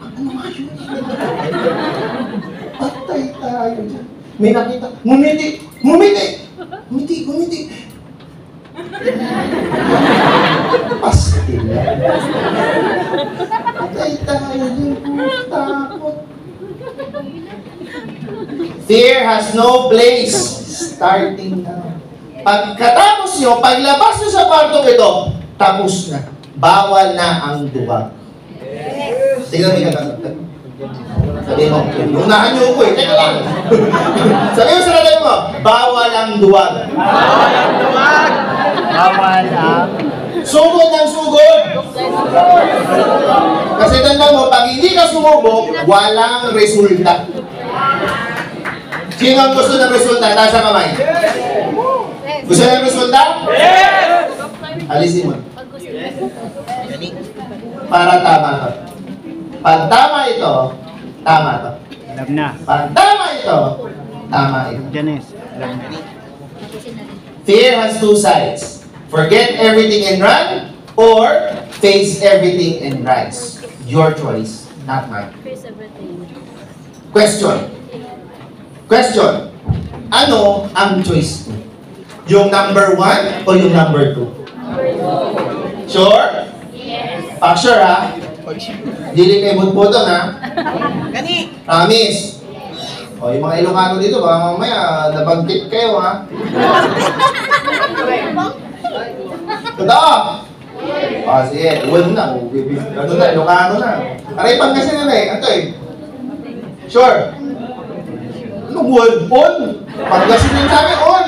Speaker 1: Ano nga yun? Patay tayo dyan. May nakita. Ngumiti! Ngumiti! Ngumiti! Ngumiti! Pastil. Patay tayo dyan. Takot. Fear has no place. Starting now. Pagkatapos nyo, paglabas nyo sa kwartong ito, tapos na. Bawal na ang duwag. Tingnan mo yung katagat. Sabi mo, unahan nyo ko eh. Teka lang. Sabi mo sa katagat mo, bawal ang duwag.
Speaker 3: Bawal ang duwag. Bawal ang...
Speaker 1: Sugod ang sugod. Kasi tanda mo, pag hindi ka sumubok, walang resulta. Sino ang gusto ng resulta? Taas ang kamay. Gusto ng resulta?
Speaker 3: Yes!
Speaker 1: Alisin mo. Para tama to. Pag tama ito, tama to.
Speaker 3: Alam na.
Speaker 1: Pag tama ito, tama ito.
Speaker 3: Janice, alam na.
Speaker 1: Fear has two sides. Forget everything and run, or face everything and rise. Your choice, not mine.
Speaker 2: Face everything.
Speaker 1: Question. Question. Ano ang choice mo? Yung number 1 o yung number 2? Sure?
Speaker 2: Yes.
Speaker 1: Sure ha? Dili kay Budbudon ha?
Speaker 3: Gani!
Speaker 1: Promise. O yung mga Ilocano dito, baka mamaya nabagkit kayo ha? Totoo! O sige, uwan na. Ano na, Ilocano na. Aray Pangasinan na eh. Ano eh? Sure? Anong uwan? On! Pangasinan sa amin, on!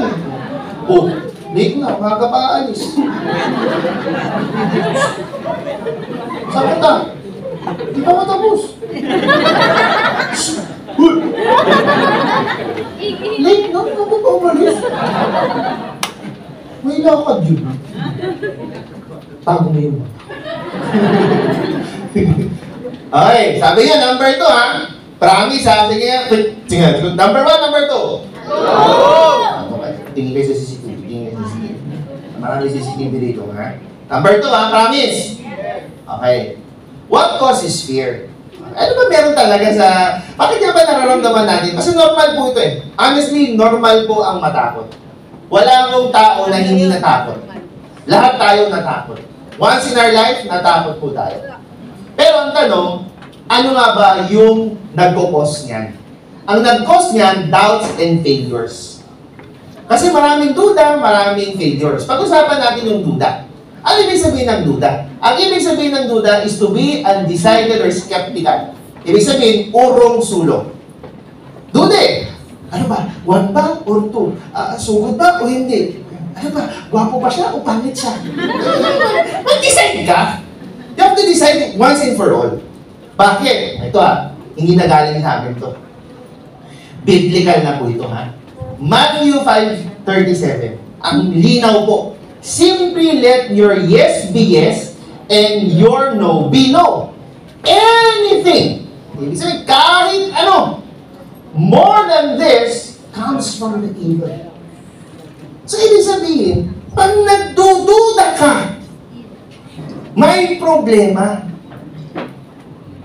Speaker 1: Oh, late na, mga kapaalis. Saan ka ta? Di pa matapos. Uy! Late na, hindi pa umalis. May lakad yun. Tago mo yun. Okay, sabi niya, number 2 ha. Promise ha. Sige, sige. Number 1, number 2. Okay, tingin kayo sa CCTV. Tingin kayo sa CCTV. Marami CCTV dito ha. Number 2 ha, promise. Okay. What causes fear? Ano ba meron talaga sa... Bakit nga ba nararamdaman natin? Kasi normal po ito eh. Honestly, normal po ang matakot. Wala akong tao na hindi natakot. Lahat tayo natakot. Once in our life, natakot po tayo. Pero ang tanong, ano nga ba yung nagkukos niyan? Ang nag-cause niyan, doubts and failures. Kasi maraming duda, maraming failures. Pag-usapan natin yung duda. Ano ibig sabihin ng duda? Ang ibig sabihin ng duda is to be undecided or skeptical. Ibig sabihin, urong sulong. Duda eh. Ano ba? 1 ba or 2? Sugod ba o hindi? Ano ba? Gwapo ba siya o pangit siya? Mag-decide ka. You have to decide once and for all. Bakit? Ito hindi na galing sa amin to. Biblical na po ito ha. Matthew 5:37. Ang linaw po. Simply let your yes be yes and your no be no. Anything. Ibig sabihin, kahit ano. more than this comes from the evil. So, ibig sabihin, pag nagdududa ka, may problema.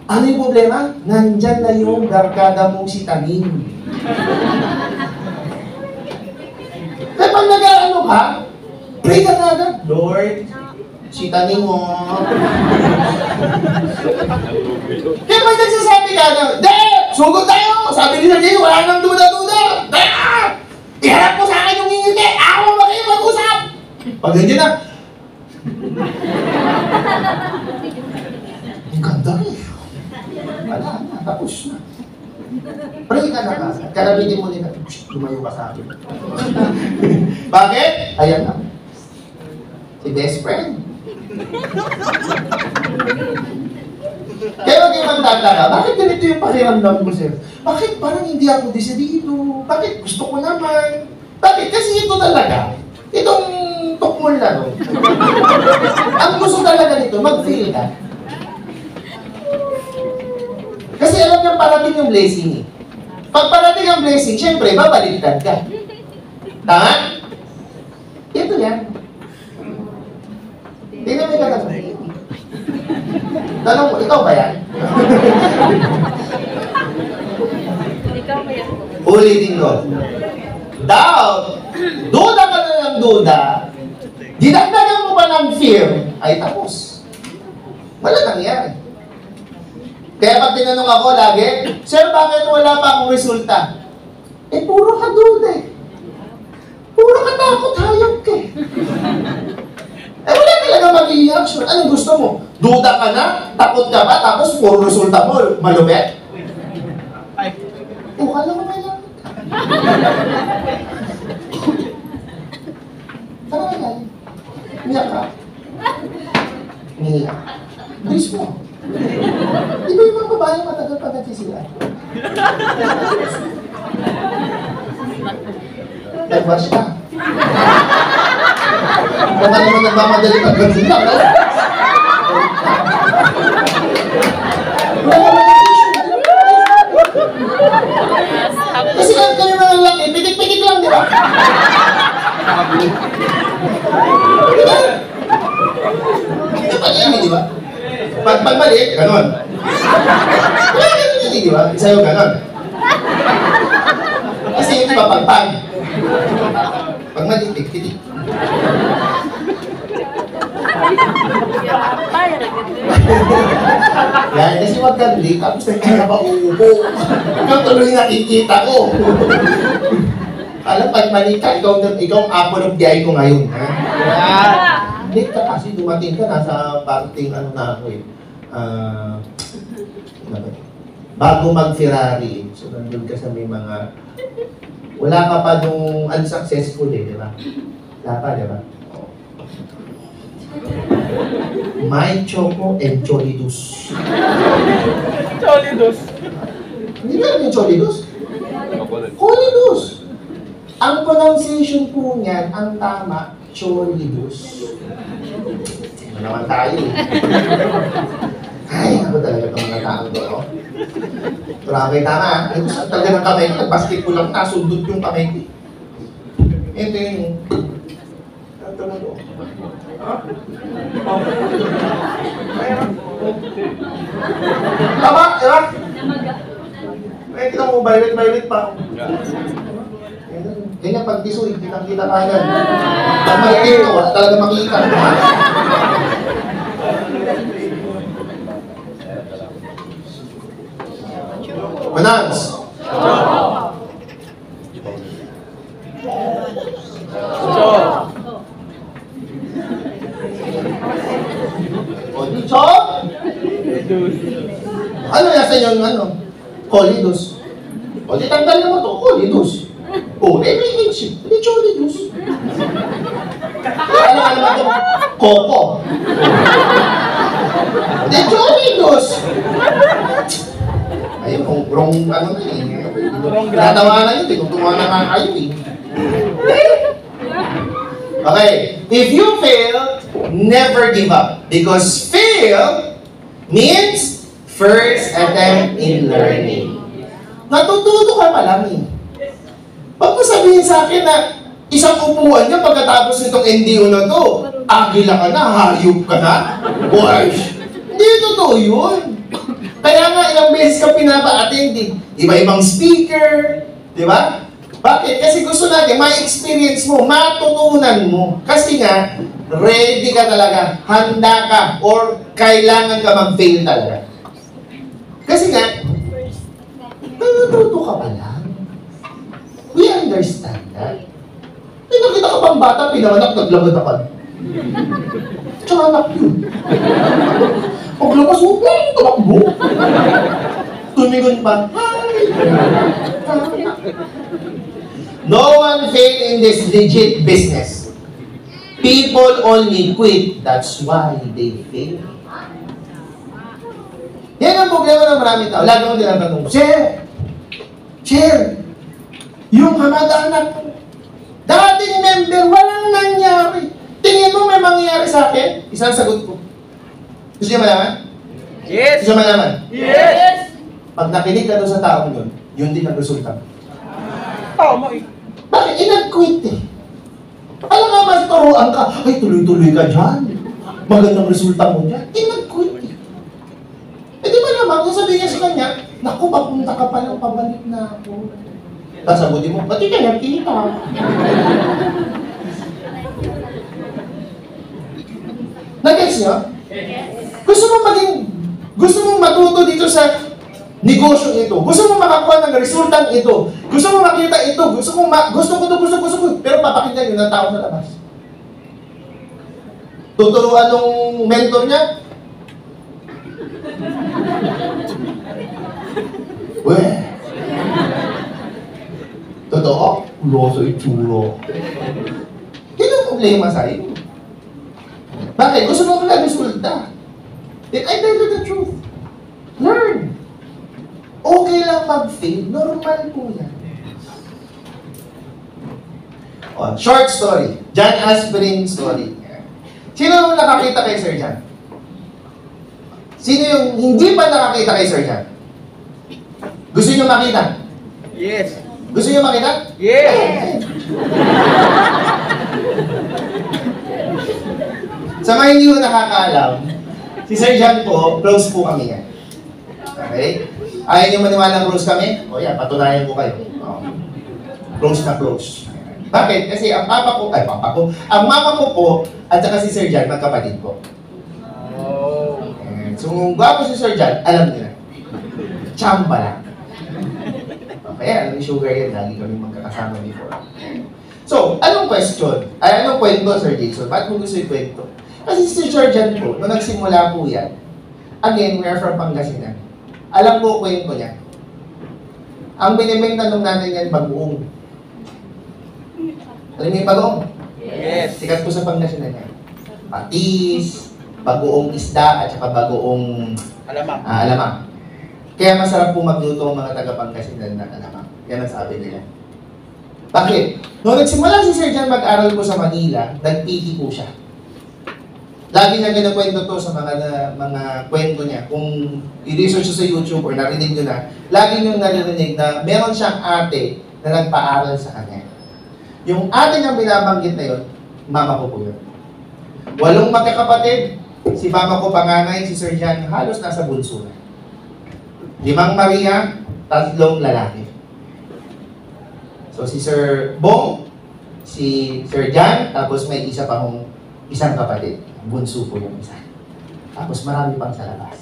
Speaker 1: Ano yung problema? Nandyan na yung barkada mong si Tanin. Kaya pag nag-ano ka, pray ka na agad, Lord, si Tanin mo. Kaya pag nagsasabi ka na, "De! Sugod tayo!" Sabi ni Sergey, wala nang duda-duda. "De! Iharap mo sa akin yung ngingiti! Ako ba kayo mag-usap?" Pag ganyan na, ang ganda eh. Wala na, tapos na. Pray ka na ka. Karamitin mo nila, lumayo ka sa akin. Bakit? Ayan na. Si best friend. Kaya wag kayo magtataka, bakit ganito yung pakiramdam mo, sir? Bakit parang hindi ako desidido? Bakit gusto ko naman? Bakit? Kasi ito talaga. Itong tukmol na, no? Ang gusto talaga nito, mag-fail ka. Kasi alam niyo, parating yung blessing eh. Pag parating ang blessing, syempre, babaliktad ka. Tama? Ito yan. Tingnan mo yung katanong. Tanong mo, ikaw ba yan?
Speaker 2: Ikaw ba yan?
Speaker 1: Ulitin ko. Doubt. Duda ka na ng duda. Dinagdagan mo pa ng fear, ay tapos. Wala nangyari. Kaya pag tinanong ako lagi, "Sir, bakit wala pa akong resulta?" Eh, puro ka duda eh. Puro ka takot, hayop ka eh. Eh, wala talaga magiging action. Anong gusto mo? Duda ka na? Takot ka ba? Tapos puro resulta mo, malubet? Kala ko may lang. Saan ka galing? Umiyak ka? Umiyak. Bilis mo. Di ba yung mga babae matagal pa nagsisila? Nag-wash ka. Baka naman nagmamadali ka ganun lang, no? Kasi kami mga laki, pitik-pitik lang, di ba? Di ba? Di ba yan, di ba? Pag maliit, ganon. Di ba ganun yun, di ba? Sa'yo ganon. Kasi yung iba pagpag. Pag maliit, pitik-pitik. Yan, kasi wag gandi, tapos nagkaya ba uupo. Ikaw tuloy nakikita ko. Alam, pag mali ka, ikaw ang apple of the eye ko ngayon. Ha? Hindi ka kasi dumating ka, nasa parting ano na ako eh. Bago mag-Ferrari. So, nandun ka sa may mga... Wala ka pa nung unsuccessful eh, di ba? Wala pa, di ba? My Choco and Cholidus.
Speaker 3: Cholidus.
Speaker 1: Hindi ba naman yung Cholidus? Cholidus. Ang pronunciation po niyan, ang tama, Cholidus. Ano naman tayo eh. Ay, ako talaga itong mga tao doon. Grabe, tama. Ay, gusto talaga ng kamay ko. Nag-basketball lang, nasundot yung kamay ko. Ito yung... Ito mo doon. Tama, diba? Ay, kita mo, violet pa. Ganyan, pag tisoy, kitang-kita tayo. Pag maliit ko, wala talaga makikita. Manans! Odicho? Ano nasa inyo yung ano? Cholidus. O di tanggalin mo to, Cholidus. O, may H. Hindi Cholidus. Ano naman ito? Coco. Hindi Cholidus. Ayun, wrong ano na eh. Natawa na yun, tinutuwa na nga kayo eh. Okay, if you fail, never give up. Because fail means first attempt in learning. Natututo ka pa lang eh. Huwag mo sabihin sa akin na isang upuan niya pagkatapos nitong NDO na to, agila ka na, hayop ka na. Boy, hindi totoo yun. Kaya nga ilang beses ka pinapa-attend eh. Iba-ibang speaker, di ba? Bakit? Kasi gusto natin, ma-experience mo, matutunan mo. Kasi nga, ready ka talaga, handa ka, or kailangan ka mag-fail talaga. Kasi nga, natututo ka pa lang. We understand that. May nakita ka pang bata, pinanganak, naglagad ako. Tsaka anak yun. Paglabas mo, tumakbo. Tumingon pa, hi! No one failed in this legit business. People only quit. That's why they fail. Yan ang problema ng maraming tao. Lagi mo nilang tanong, Sir, yung kamag-anak ko, dating member, walang nangyari. Tingin mo may mangyayari sa akin? Isang sagot ko. Gusto niyo malaman?
Speaker 3: Yes!
Speaker 1: Gusto niyo malaman?
Speaker 3: Yes!
Speaker 1: Pag nakinig ka doon sa taong yun, yun din ang resulta.
Speaker 3: Tama eh.
Speaker 1: Bakit? Nag-quit eh. Alam nga, mas turuan ka. Ay, tuloy-tuloy ka dyan. Magandang resulta mo dyan. Nag-quit eh. Eh di ba naman, kung sabihin niya sa kanya, naku, papunta ka pa lang, pabalik na ako. Tapos sabutin mo, ba't di ka nakita? Nag-gets niyo? Gusto mo matuto dito sa negosyo ito. Gusto mo makakuha ng resultang ito. Gusto mo makita ito. Gusto ko. Pero papakinggan yun ng tao sa labas. Tuturuan ng mentor niya. Weh. Totoo? Loso itsuro. Yun ang problema sa'yo. Bakit? Gusto mo resulta. Then I tell you the truth. Learn. Okay lang mag-fail. Normal po yan. Oh, short story. John Aspirin story. Sino yung nakakita kay Sir John? Sino yung hindi pa nakakita kay Sir John? Gusto niyo makita?
Speaker 3: Yes!
Speaker 1: Gusto niyo makita?
Speaker 3: Yes!
Speaker 1: Sa mga hindi mo nakakaalam, si Sir John po, close po kami yan. Okay? Ayaw niyo maniwala close kami? O yan, patunayan ko kayo. Oh. Close na close. Bakit? Kasi ang ang mama ko po, at saka si Sir John, magkapatid po.
Speaker 3: Oh.
Speaker 1: So, kung gwapo si Sir John, alam niyo na. Chamba lang. Okay, alam ni Sugar yan, lagi kami magkakasama before. So, anong question? Ay, anong kwento, Sir Jason? Ba't mo gusto yung kwento? Kasi si Sir John po, nung nagsimula po yan, again, we are from Pangasinan. Alam po kwento niya. Ang binibenta nung nanay niyan, bagoong. Alam niyo yung bagoong?
Speaker 3: Yes!
Speaker 1: Sikat po sa Pangasinan niya. Patis, bagoong isda, at saka bagoong
Speaker 3: Alamang.
Speaker 1: alamang. Kaya masarap po magluto ang mga taga-Pangasinan ng alamang. Yan ang sabi nila. Bakit? Noong nagsimula si Sir John mag-aral po sa Manila, nag-PT po siya. Lagi niya kinakwento to sa mga kwento niya. Kung i-research siya sa YouTube or narinig nyo na, lagi nyo narinig na meron siyang ate na nagpa-aral sa kanya. Yung ate niyang binabanggit na yun, mama ko po yun. 8 magkakapatid, si mama ko panganay, si Sir John, halos nasa bunso na. 5 Maria, 3 lalaki. So si Sir Bong, si Sir John, tapos may isa pang isang kapatid. Bunso po yung isa. Tapos marami pang sa labas.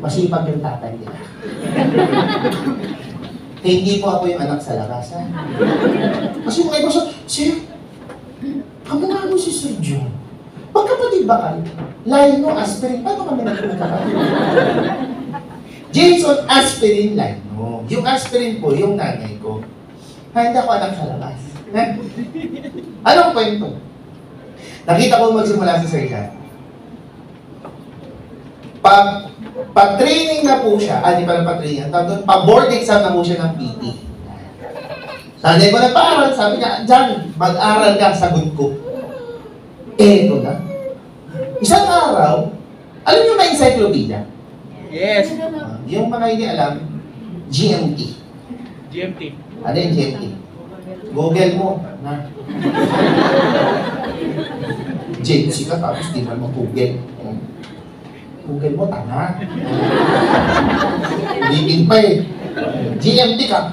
Speaker 1: Masipag yung tatay nila. Hindi po ako yung anak sa labas, ha? Kasi mga iba sa, Sir, kamukha mo si Sir John. Magkapatid ba kayo? Lain mo, Aspirin. Paano kami nagkakapatid? Jason, Aspirin, lain mo. Yung Aspirin po, yung nanay ko. Hindi ako anak sa labas. Anong kwento? Nakita ko magsimula si Sir John. Pag-training na po siya, di pa lang pag-training, pa-board exam na po siya ng PT. Sanay ko nagpa-aral, sabi niya, John, mag-aral ka, sagot ko. Eto na. Isang araw, alam niyo na encyclopedia?
Speaker 3: Yes!
Speaker 1: Yung mga hindi alam, GMT.
Speaker 3: GMT.
Speaker 1: Ano yung GMT? Google mo. Na. GMT ka tapos di man mo Google. Google mo, tanga. Living pa eh. GMT ka.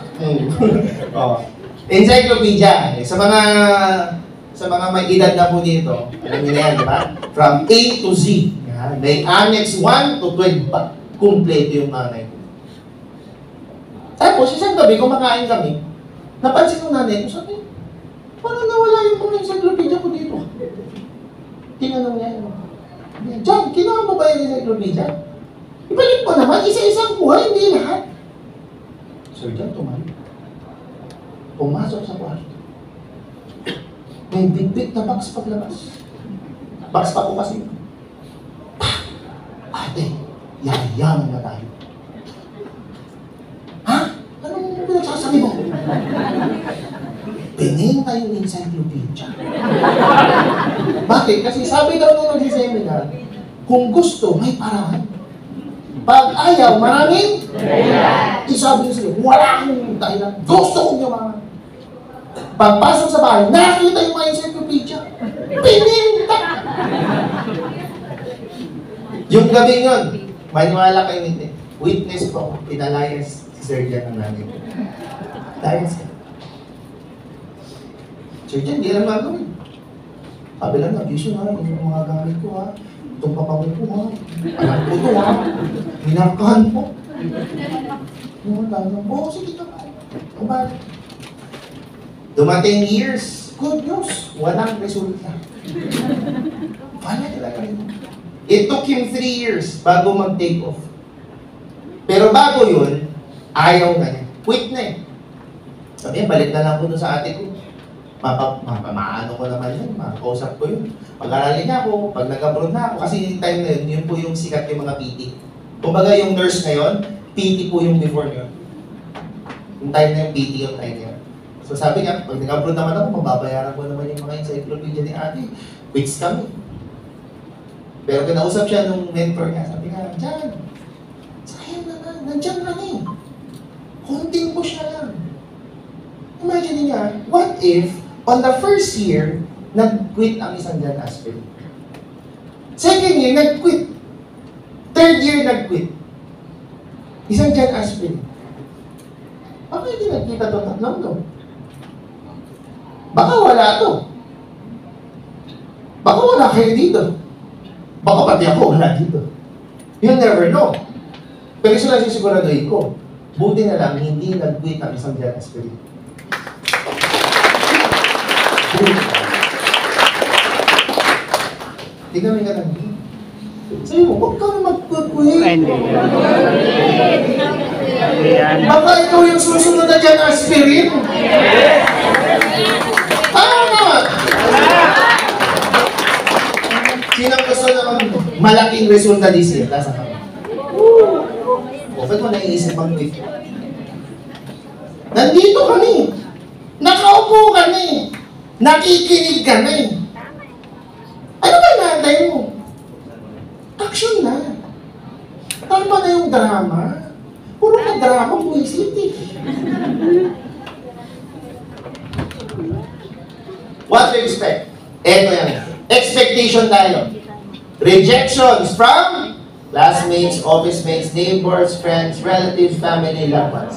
Speaker 1: Oh. Encyclopedia. Sa mga may edad na po dito, alam niyo na yan, di ba? From A to Z. Yan. May Annex 1 to 12 pa. Kompleto yung nanay ko. Tapos, isang gabi, kumakain kami. Napansin ko nanay ko, sabi, parang nawala yung mga encyclopedia ko dito. Tinanong niya yun. John, kinuha mo ba yung encyclopedia? Ibalik mo naman, isa-isang buhay, hindi lahat. Sir John, tumalik. Pumasok sa kwarto. May big na box paglabas. Box pa ko kasi. Ate, yayaman na tayo. Ha? Anong pinagsasabi mo? Pinenta yung encyclopedia. Bakit? Kasi sabi daw nung nag-seminar, kung gusto, may paraan. Pag ayaw, maraming isabi niyo sa'yo, wala akong dahilan. Gusto kong yaman. Pagpasok sa bahay, nakita yung mga encyclopedia. Pinenta! Yung gabi yun, maniwala kayo hindi. Witness ko, pinalayas si Sir Jan ang nanay. Layas ka. Sir Jan, di alam gagawin. Sabi lang, abuse na, yung mga gamit ko ha. Itong papawin ko ha. Alam ko ito ha. Minarkahan po. Yung tanong, sige ka pa. Kumali. Dumating years, good news, walang resulta. Wala talaga ito. It took him 3 years bago mag-take off. Pero bago yun, ayaw na niya. Quit na eh. Sabi niya, balik na lang ko doon sa ate ko. Maano ko naman yun, makausap ko yun. Pag-aralin niya ako, pag nag-abroad na ako, kasi yung time na yun, yun po yung sikat yung mga PT. Kumbaga yung nurse ngayon, PT po yung before yun. Yung time na yung PT yung time na yun. So sabi niya, pag nag-abroad naman ako, mababayaran ko naman yung mga encyclopedia ni ate. Quits kami. Pero kinausap siya nung mentor niya, sabi niya, Jan, sayang naman, nandyan lang eh. Konting push na lang. Imagine niya, what if, on the first year, nag-quit ang isang Jan aspirant? Second year, nag-quit. Third year, nag-quit. Isang Jan aspirant. Bakit hindi nagkita itong tatlong to? Baka wala to. Baka wala kayo dito. Baka pati ako wala dito. You'll never know. Pero isa lang sisiguraduhin ko, buti na lang hindi nag-quit ang isang Jan aspirant. Tingnan mo ka lang. Sabi mo, huwag ka na mag-quit.
Speaker 3: Hindi.
Speaker 1: Baka ikaw yung susunod na Jan aspirant. Tama! Sinang gusto ng malaking resulta this year? Nasa kami. O, ba't mo naiisip ang quit? Nandito kami. Nakaupo kami. Nakikinig kami. Ano ba naantay mo? Action na. Tama na yung drama. Puro ka drama mo isip eh. What to expect? Eto yan. Expectation tayo. Rejections from classmates, office mates, neighbors, friends, relatives, family, loved ones.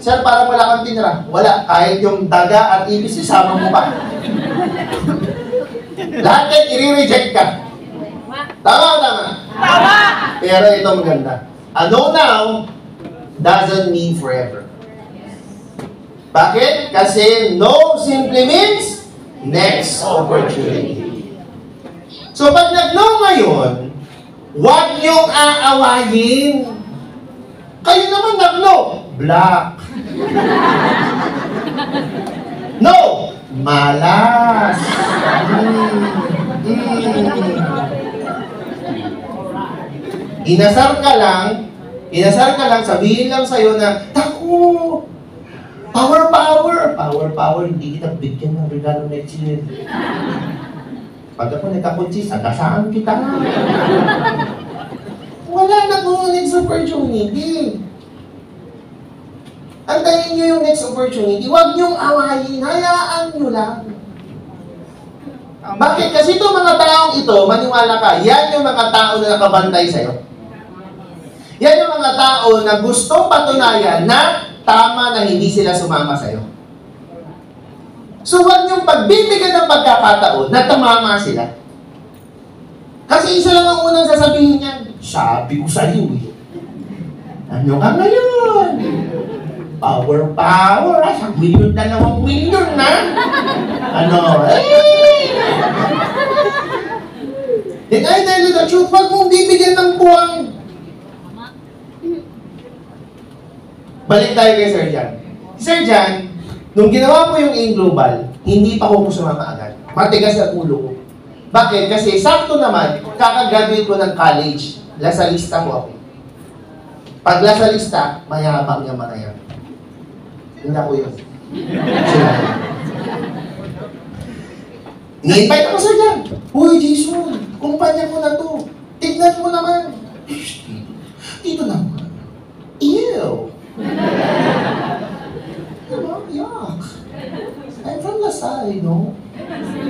Speaker 1: Sir, parang wala kang tinira. Wala. Kahit yung daga at ibis, isama mo pa. Lahat yan, i-reject ka. Tama o tama? Tama! Pero ito maganda. A no now doesn't mean forever. Bakit? Kasi no simply means next opportunity. So pag nag-no ngayon, huwag niyong aawayin. Kayo naman nag-no. Black. No. Malas. Inasar ka lang, sabihin lang sa'yo na, Taku! Power, hindi kita bigyan ng regalo next year. Pag ako nagkakutsi, sagasaan kita. Wala na kung next opportunity. Antayin nyo yung next opportunity. Huwag nyong awayin. Hayaan nyo lang. Bakit? Kasi itong mga taong ito, maniwala ka, yan yung mga tao na nakabantay sa'yo. Yan yung mga tao na gustong patunayan na tama na hindi sila sumama sa'yo. So, huwag niyong pagbibigyan ng pagkakataon na tumama sila. Kasi isa lang ang unang sasabihin niyan, sabi ko sa'yo eh. Ano ka ngayon? Power, 1 million, 2 million na. Ano? Then I tell you the truth, huwag mong bibigyan ng buwang. Balik tayo kay Sir Jan. Sir Jan, nung ginawa ko yung AIM Global, hindi pa ko sumama agad. Matigas na ulo ko. Bakit? Kasi sakto naman, kakagraduate ko ng college. Lasalista ko ako. Pag lasalista, mayabang niya manayang. Hindi ako yun. Ni-invite ako Sir Jan. Uy, Jason, kumpanya ko na to. Tignan mo naman. Dito naman. Ew. Diba? Yuck. I'm from Lasal, no?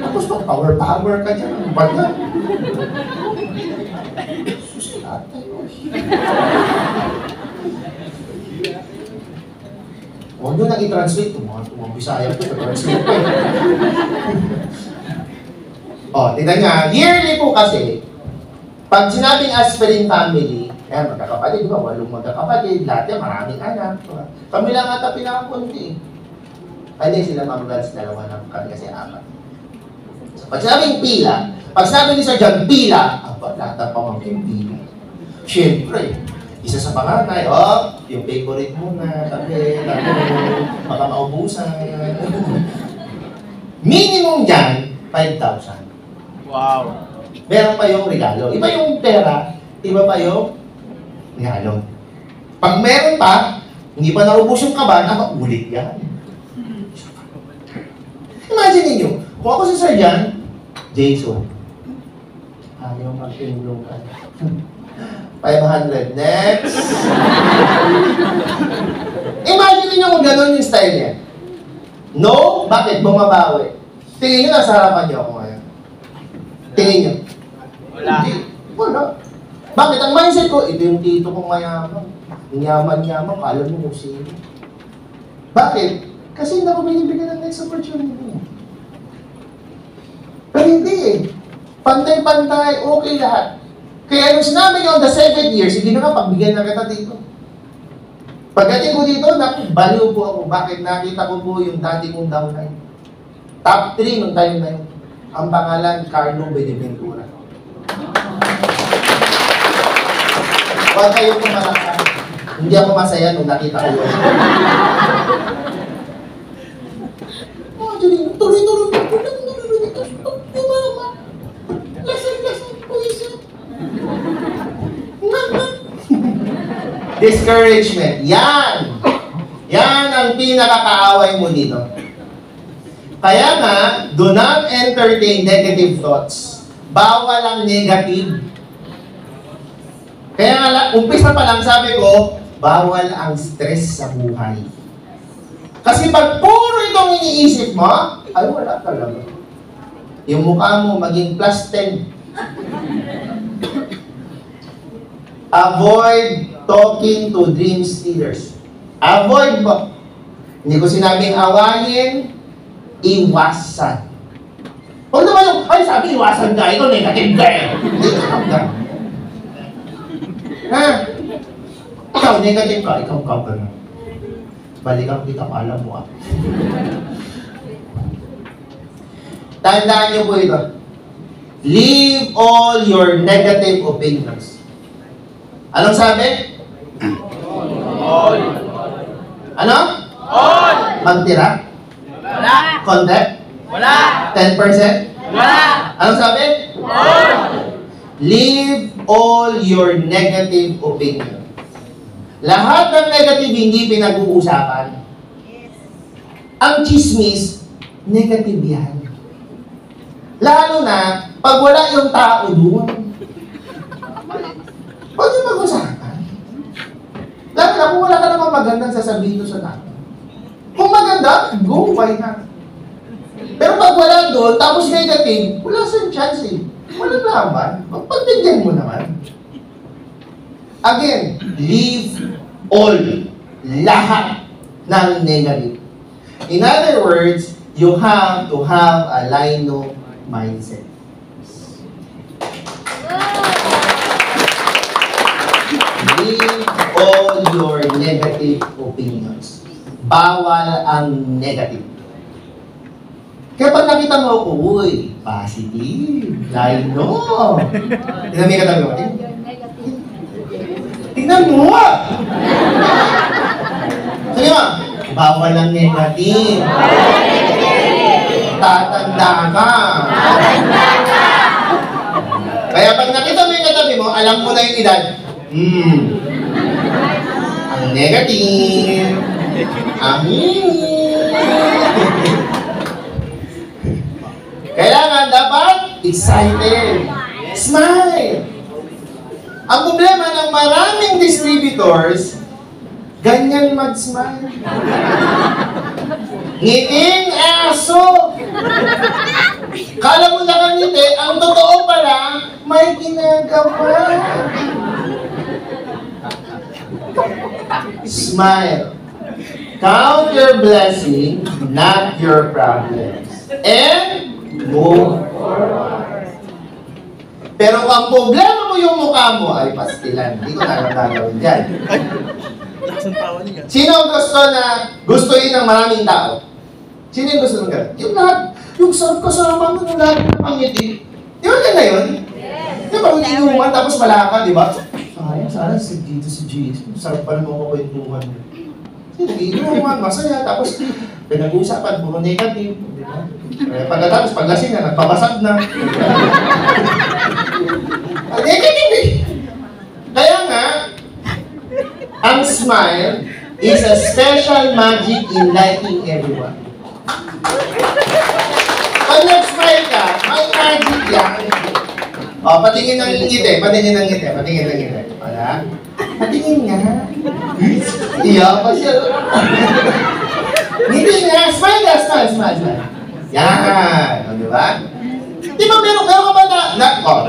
Speaker 1: Tapos pag-power ka dyan. Ano ba yan? Susilat tayo. Huwag nyo nang i-translate. Mga Bisaya ko, i-translate ko. Tignan nga. Yearly po kasi, pag sinabing aspirin family, magkakapatid, di ba? 8 magkakapatid, lahat yan, maraming anak. Diba? Kami lang ata pinakakunti. Hindi sila mamagals, 2 ng kami kasi 4. So, pag sinabing pila, pag sinabi ni Sir John, pila, lahat ang pamangkin pila. Siyempre, isa sa panganay, yung favorite mo na, tabi, baka maubusan. Minimum dyan, 5,000.
Speaker 3: Wow.
Speaker 1: Meron pa yung regalo. Iba yung pera, iba pa yung regalo. Pag meron pa, hindi pa naubos yung kaban, ulit yan. Imagine ninyo, kung ako si Sir Jan, Jason, ayaw mag-inulong ka. 500, next. Imagine ninyo kung gano'n yung style niya. No? Bakit? Bumabawi. Tingin nyo, nasa harapan niyo ako ngayon. Tingin nyo.
Speaker 3: Wala.
Speaker 1: Hindi. Wala. Bakit? Ang mindset ko, ito yung tito kong mayaman. Yaman-yaman, kala mo kung sino. Bakit? Kasi hindi ako binibigyan ng next opportunity. Pero hindi eh. Pantay-pantay, okay lahat. Kaya nung sinabi niyo on the 7 years, hindi na nga pagbigyan na kita dito. Pagdating ko dito, baliw po ako. Bakit? Nakita ko po yung dati kong downline. Top 3 nung time na yun. Ang pangalan, Carlo Beneventura. Huwag kayo pumalakad. Hindi ako masaya nung nakita ko yun. Tuloy-tuloy. Discouragement. Yan. Yan ang pinakakaaway mo dito. Kaya nga, do not entertain negative thoughts. Bawal ang negative. Kaya nga, umpisa pa lang sabi ko, bawal ang stress sa buhay. Kasi pag puro itong iniisip mo, ay wala talaga. Yung mukha mo maging +10. Avoid talking to dream stealers. Avoid mo. Hindi ko sinabing awayin, iwasan. Huwag naman yung, ay sabi iwasan ka, ito negative ka eh. Negative ka. Ha? Ikaw, negative ka, ikaw ka na. Balikan kita, alam mo ah. Tandaan niyo po ito. Leave all your negative opinions. Anong sabi?
Speaker 3: All.
Speaker 1: Ano?
Speaker 3: All.
Speaker 1: Magtira?
Speaker 3: Wala.
Speaker 1: Konti?
Speaker 3: Wala.
Speaker 1: 10%?
Speaker 3: Wala.
Speaker 1: Anong sabi?
Speaker 3: All.
Speaker 1: Leave all your negative opinions. Lahat ng negative hindi pinag-uusapan. Ang chismis, negative yan. Lalo na, pag wala yung tao doon. Huwag yung mag-usapan. Lalo na kung wala ka namang magandang sasabihin ko sa tao? Kung maganda, go, why not? Pero pag wala doon, tapos negative, wala siyang chance eh. Wala naman. Magpagbigyan mo naman. Again, leave all, lahat ng negative. In other words, you have to have a lino mindset. Leave all your negative opinions. Bawal ang negative. Kaya pag nakita mo ako, uy, positive, lino. Tingnan mo yung katabi mo. Tingnan mo! Sige mo, bawal ang negative. Tatanda ka. Kaya pag nakita mo yung katabi mo, alam mo na yung edad. Ang negative. Kailangan dapat excited. Smile. Ang problema ng maraming distributors, ganyan mag-smile. Ngiting aso. Kala mo nakangiti, ang totoo pala, may ginagawa. Smile. Count your blessing, not your problems. And move forward. Pero kung ang problema mo yung mukha mo, ay pastilan. Hindi ko na gagawin dyan. Sino ang gustuin ng maraming tao? Sino yung gusto ng gano'n? Yung lahat, yung sarap kasama mo, yung lahat ng pangiti. Di ba ganda yun? Di ba, kung inuman, tapos wala ka, di ba? Sana dito si Jesus. Sarap pa naman ko kwentuhan. Nag-iinuman, masaya, tapos pinag-uusapan, puro negative. Di ba? Pagkatapos, paglasing na, nagpapasag na. Negative eh. Kaya nga, ang smile is a special magic in liking everyone. Pag nag-smile ka, may magic yan. O, patingin ng ngiti, patingin ng ngiti, patingin ng ngiti. Wala? Patingin nga. Iya pa siya. Ngiti nga, smile ka, smile. Yan, o, di ba? Di ba meron ka ba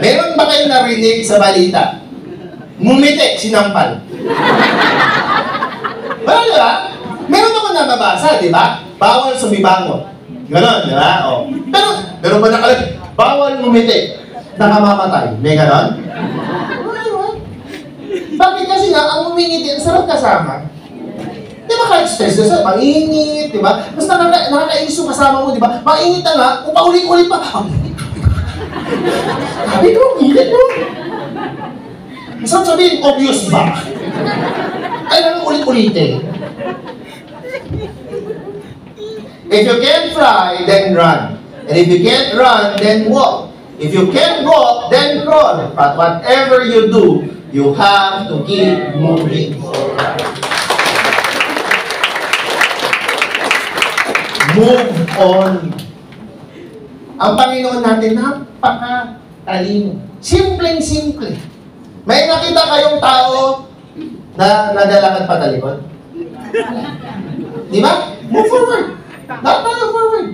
Speaker 1: meron ba kayong narinig sa balita? Ngumiti, sinampal. Wala, di ba? Meron ako nababasa, di ba? Bawal sumibangon. Ganon, di ba? O. Pero ba nakalagay? Bawal ngumiti. Nakamamatay. May ganon? Bakit kasi nga, ang umingiti, ang sarap kasama. Di ba kahit stress ka sa mangingit, di ba? Mas nakakainis yung kasama mo, di ba? Mangingit na nga, kung paulit-ulit pa, sabi ko, ingit mo. Masarap sabihin, obvious ba? Kailangan ulit-ulitin. If you can't fly, then run. And if you can't run, then walk. If you can't walk, then crawl. But whatever you do, you have to keep moving forward. Move on. Ang Panginoon natin, napaka-talino. Simpleng-simple. May nakita kayong tao na naglalakad patalikod? Di ba? Move forward. Dapat tayo forward.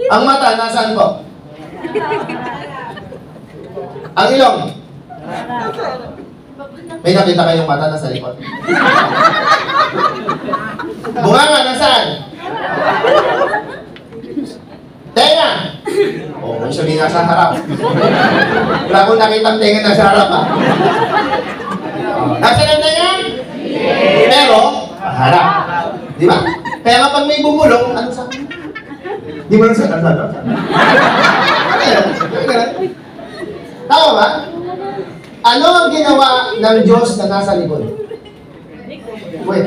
Speaker 1: Ang mata, nasaan po? Ang ilong? May nakita kayong mata na sa likod? Bunganga, nasaan? Tenga! Oo, may sabihin nasa harap. Wala akong nakitang tenga nasa harap ah. Nasaan ang tenga? Pero, harap. Di ba? Kaya nga pag may bumulong, ano sa akin? Di mo lang sa ano? Tama ba? Ano ang ginawa ng Diyos na nasa likod? Wait.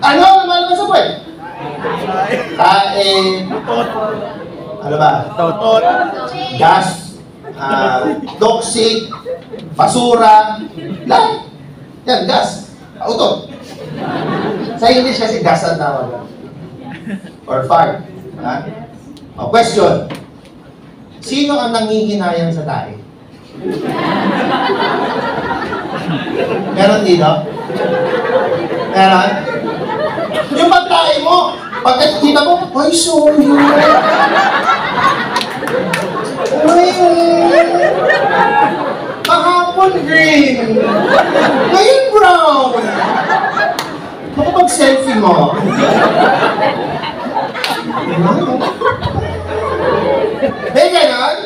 Speaker 1: Ano ang naman sa puwet? Kain. Ano ba?
Speaker 3: Totot.
Speaker 1: Gas. Toxic. Basura. Lahat. Yan, gas. Auto. Sa English kasi gas ang tawag. Or fire. O, question. Sino ang nangihinayang sa tayo? Meron dito? Meron? Yung pagkain mo, pagkakita mo, ay, sorry. Ay, kahapon green. Ngayon brown. Makapag-selfie mo. Eh, ganon?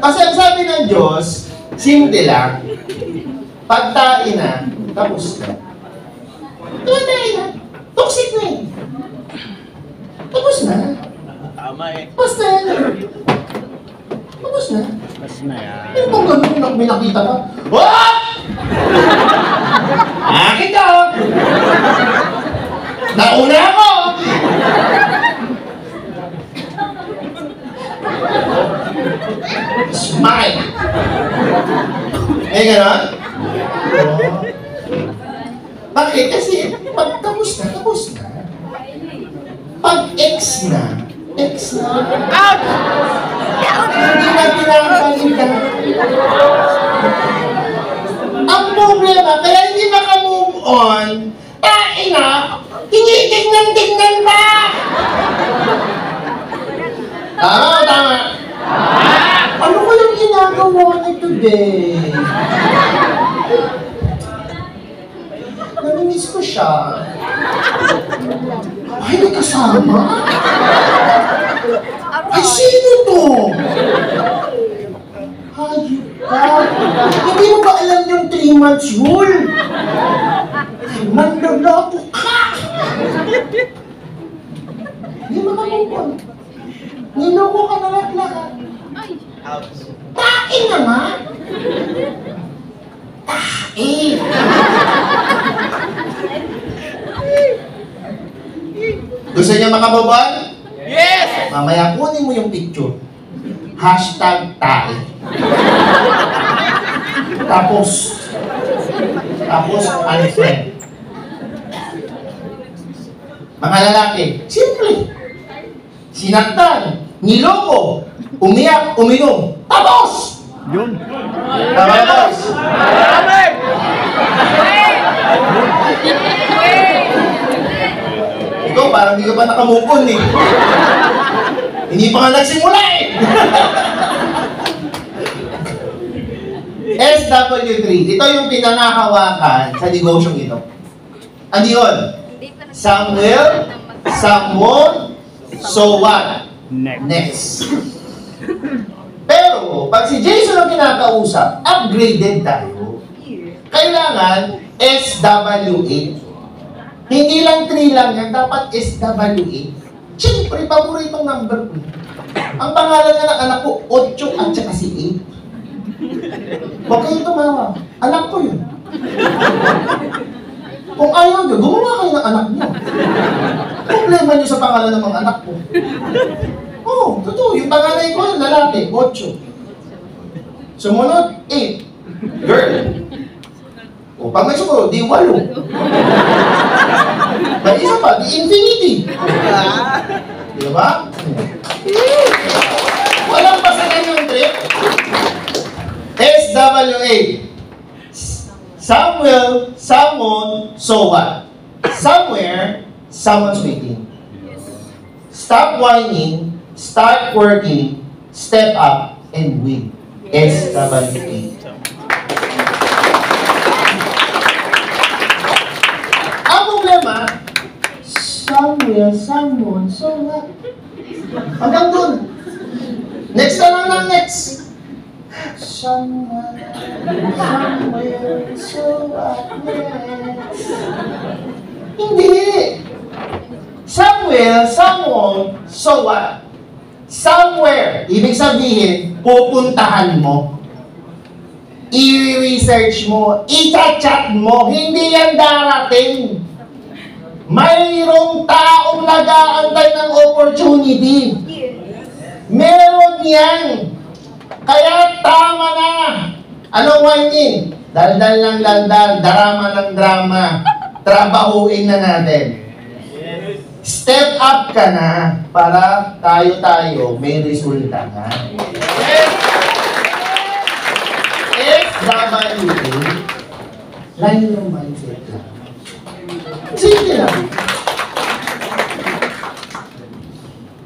Speaker 1: Kasi ang sabi ng Diyos, simple lang. Pagtain na, tapos na. Pagtain na, toxic na eh. Tapos na.
Speaker 3: Tama eh.
Speaker 1: Basta yan. Tapos na.
Speaker 3: Mas na yan.
Speaker 1: Ano bang gano'n yung may nakita pa? What? Akin ka! Nauna ako! Smile! Eh, gano'n? Bakit? Kasi pag tapos na, tapos na. Pag X na, X na. Out! Hindi na pinapalitan. Ang problema, kaya hindi makamove on, na, tinitignan-tignan pa! Tama o tama? Ano ko yung ginagawa niya today? Namimiss ko siya. Ay, may kasama? Ay, sino to? Hayop ka. Hindi mo ba alam yung 3 months rule? Nandalako ka! Hindi makamukon. Niloko ka na lahat. Tain naman! Tain! Gusto niya makababan? Yes! Mamaya kunin mo yung picture. Hashtag tae. Tapos, unfriend. Mga lalaki, simple. Sinaktan, niloko, umiyak, uminom. Tapos!
Speaker 3: Yun.
Speaker 1: Tama na, boys? Ikaw, parang hindi ka pa nakamupon eh. Hindi pa nga nagsimula eh. SW3, ito yung pinangahawakan sa devotion ito. Ano yun? Samuel, someone, so what? Next. Pero, pag si Jason ang kinakausap, upgraded tayo. Kailangan SW8. Hindi lang 3 lang yan, dapat SW8. Siyempre, paboritong number ko. Ang pangalan nga ng anak ko, 8 at saka si 8. Huwag kayong tumawa. Anak ko yun. Kung ayaw nyo, gumawa kayo ng anak nyo. Problema nyo sa pangalan ng mga anak ko. Oo, totoo. Yung pangalan ko, yung lalaki, 8. Sumunod, 8. Girl. O, pag may sumunod, di 8. May isa pa, di infinity. Di ba? Walang pasalan yung trip. SW8. Samuel, someone, so what? Somewhere, someone's waiting. Stop whining, start working, step up, and win. SW8. Ang problema, somewhere, someone, so what? Hanggang dun. Next na lang ng next. Somewhere, so what next? Hindi. Somewhere, someone, so what? Somewhere, ibig sabihin, pupuntahan mo. I-research mo, i-chat mo, hindi yan darating. Mayroong taong nag-aantay ng opportunity. Meron yan. Kaya tama na. Anong whining? Daldal ng daldal, drama ng drama. Trabahuin na natin. Step up ka na para tayo-tayo may resulta na. SW8. Line ng mindset lang. Simple lang.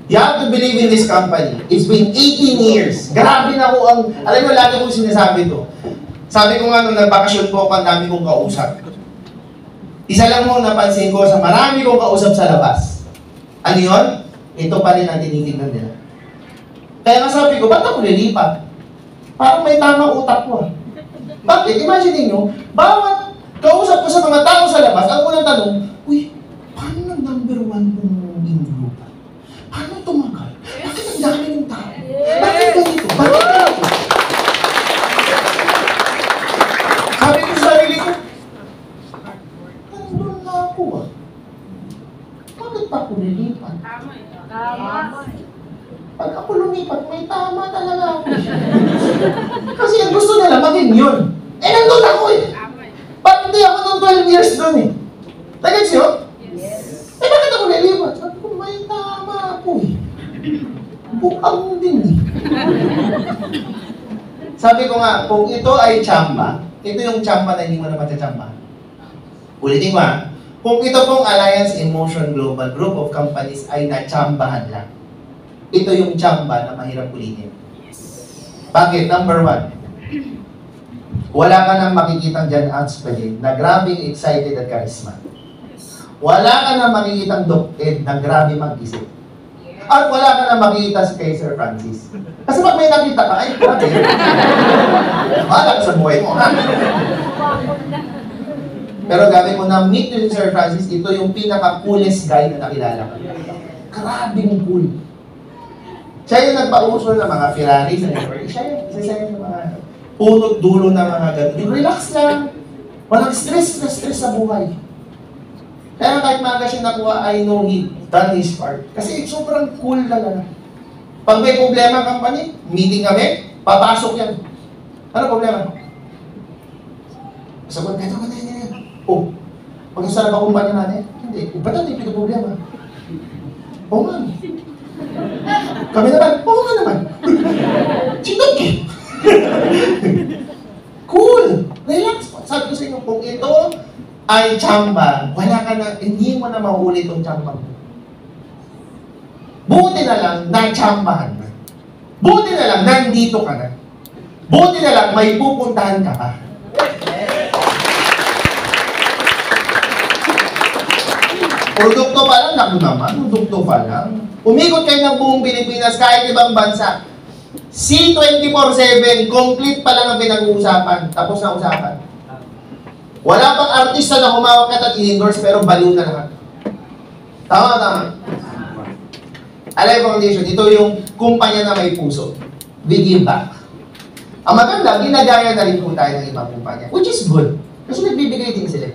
Speaker 1: You have to believe in this company. It's been 18 years. Grabe na ko ang... Alam mo, lagi kong sinasabi to. Sabi ko nga nung nagbakasyon po ako, ang dami kong kausap. Isa lang mo napansin ko sa marami kong kausap sa labas. Ano yun? Ito pa rin ang tinitignan nila. Kaya nga sabi ko, ba't ako lilipat? Parang may tamang utak ko. Bakit? Imagine niyo, bawat kausap ko sa mga tao sa labas, ang unang tanong, uy, paano ng number 1 mong in-group? Paano tumagal? Bakit ang dami ng tao? Bakit ganito? Bakit ganito? Sabi ko sa sarili ko, nandun na ako ah. Bakit pa ako lilipat? Pag ako lumipat, may tama talaga ako. Kasi ang gusto nila maging yun. Eh, nandun ako eh. Ba't hindi ako ng 12 years doon eh? Nagets yun? Yes. Eh, bakit ako lilipat? Sabi ko, may tama ako eh. Bukang din eh. Sabi ko nga, kung ito ay tsamba, ito yung tsamba na hindi mo na matachamba. Ulitin ko ha. Kung ito pong Alliance in Motion Global Group of Companies ay natsambahan lang, ito yung tsamba na mahirap ulitin. Bakit? Number 1, wala ka nang makikitang John Ansperin na grabing excited at charisma. Wala ka nang makikitang Doc Ed na grabe mag-isip. At wala ka nang makikita si kay Sir Francis. Kasi pag may nakita ka, ay, grabe. Wala ka sa buhay mo, ha? Pero gabi mo na meet yung Sir Francis, ito yung pinaka-coolest guy na nakilala ko. Grabing cool. Siya yung nagpauso ng mga Ferrari sa Ferrari. Siya yung mga punot dulo ng mga ganun. Yung relax lang. Walang stress sa buhay. Kaya kahit maaga siya nakuha, I know he done his part. Kasi sobrang cool talaga. Pag may problema ang company, meeting kami, papasok yan. Ano problema? Sagot, ganito. Oh, pag-usarap ang kumpanya natin? Hindi. Ba't hindi pito problema? Oo nga. Kami naman, oo nga naman. Sintok eh. Cool. Relax. Sabi ko sa inyo, kung ito ay tsamba, wala ka na, hindi mo na mahuli itong tsamba mo. Buti na lang, na-tsambahan na. Buti na lang, nandito ka na. Buti na lang, may pupuntahan ka pa. Produkto pa lang, naku naman, produkto pa lang. Umikot kayo ng buong Pilipinas, kahit ibang bansa. C24/7, complete pa lang ang pinag-uusapan. Tapos na usapan. Wala pang artista na humawak at in-endorse, pero baliw na lahat. Tama. Alay Foundation, ito yung kumpanya na may puso. We give back. Ang maganda, ginagaya na rin po tayo ng ibang kumpanya, which is good. Kasi nagbibigay din sila.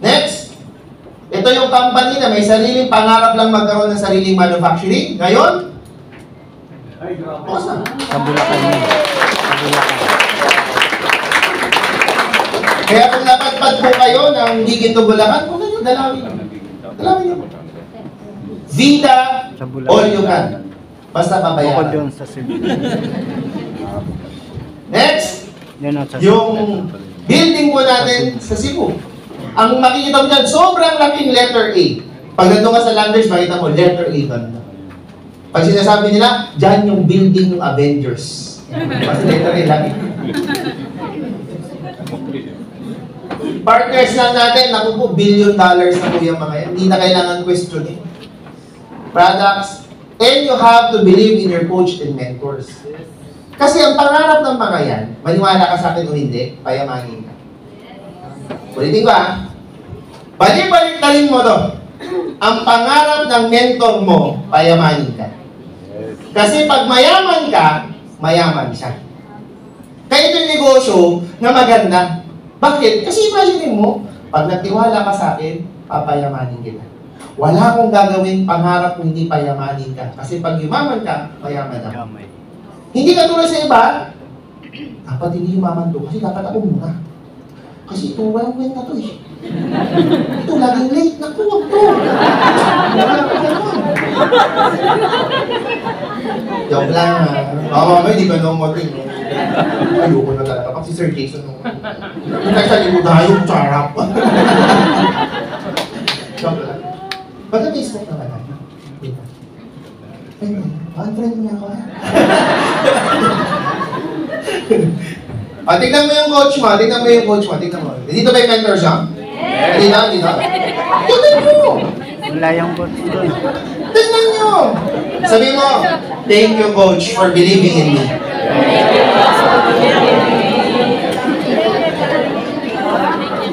Speaker 1: Next. Ito yung company na may sariling pangarap lang magkaroon ng sariling manufacturing. Ngayon, bukas na.
Speaker 3: Sa Bulacan yun. Sa Bulacan.
Speaker 1: Kaya kung napadpad po kayo ng Gigit to Bulacan, kung ganyan, dalawin. Dalawin nyo. Vida,
Speaker 3: Sa Bulacan.
Speaker 1: all you can. Basta
Speaker 3: Bukod
Speaker 1: pabayaran.
Speaker 3: yun sa Cebu.
Speaker 1: Next,
Speaker 3: Yan ang sa
Speaker 1: yung building po natin sa Cebu. Ang makikita mo dyan, sobrang laking letter A. Pag nandun ka sa Landers, makita mo, letter A ka na. Pag sinasabi nila, dyan yung building ng Avengers. Kasi letter A lagi. Partners lang natin, naku po, $1 billion na po yung mga yan. Hindi na kailangan question eh. Products, and you have to believe in your coach and mentors. Kasi ang pangarap ng mga yan, maniwala ka sa akin o hindi, payamanin ka. Ulitin ko ha. Balik-balik mo to. Ang pangarap ng mentor mo, payamanin ka. Kasi pag mayaman ka, mayaman siya. Kaya ito yung negosyo na maganda. Bakit? Kasi imagine mo, pag nagtiwala ka sa akin, papayamanin kita. Wala akong gagawin pangarap kung hindi payamanin ka. Kasi pag yumaman ka, mayaman ako. Hindi ka tulad sa iba, dapat hindi yumaman to. Kasi dapat ako muna. Kasi ito, walang kwenta to eh. Ito, laging late. Naku, wag to. Joke lang ha. Oo, hindi ka naman motin. Ayoko na talaga. Pag si Sir Jason nung... Kaya sa likod na yung charap. Joke lang. Ba't na Facebook na lang? Friend mo na ako, ha? Tignan mo yung coach mo. Tignan mo. Dito ba yung mentor siya? Dito. Tignan mo!
Speaker 3: Wala yung coach doon.
Speaker 1: Tignan nyo! Sabi mo, thank you, coach, for believing in me.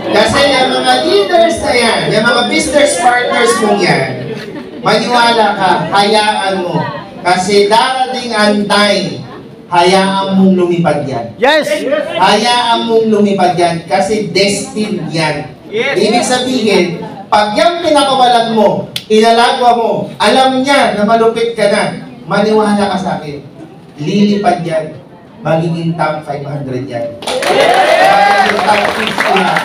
Speaker 1: Kasi yung mga leaders na yan, yung mga business partners mo yan, maniwala ka, hayaan mo. Kasi darating ang time, hayaan mong lumipad yan.
Speaker 3: Yes!
Speaker 1: Hayaan mong lumipad yan kasi destined yan. Ibig sabihin, pag yan pinakawalan mo, inalagwa mo, alam niya na malupit ka na, maniwala ka sa akin, lilipad yan. Magiging top 500 yan. Magiging top 50 yan.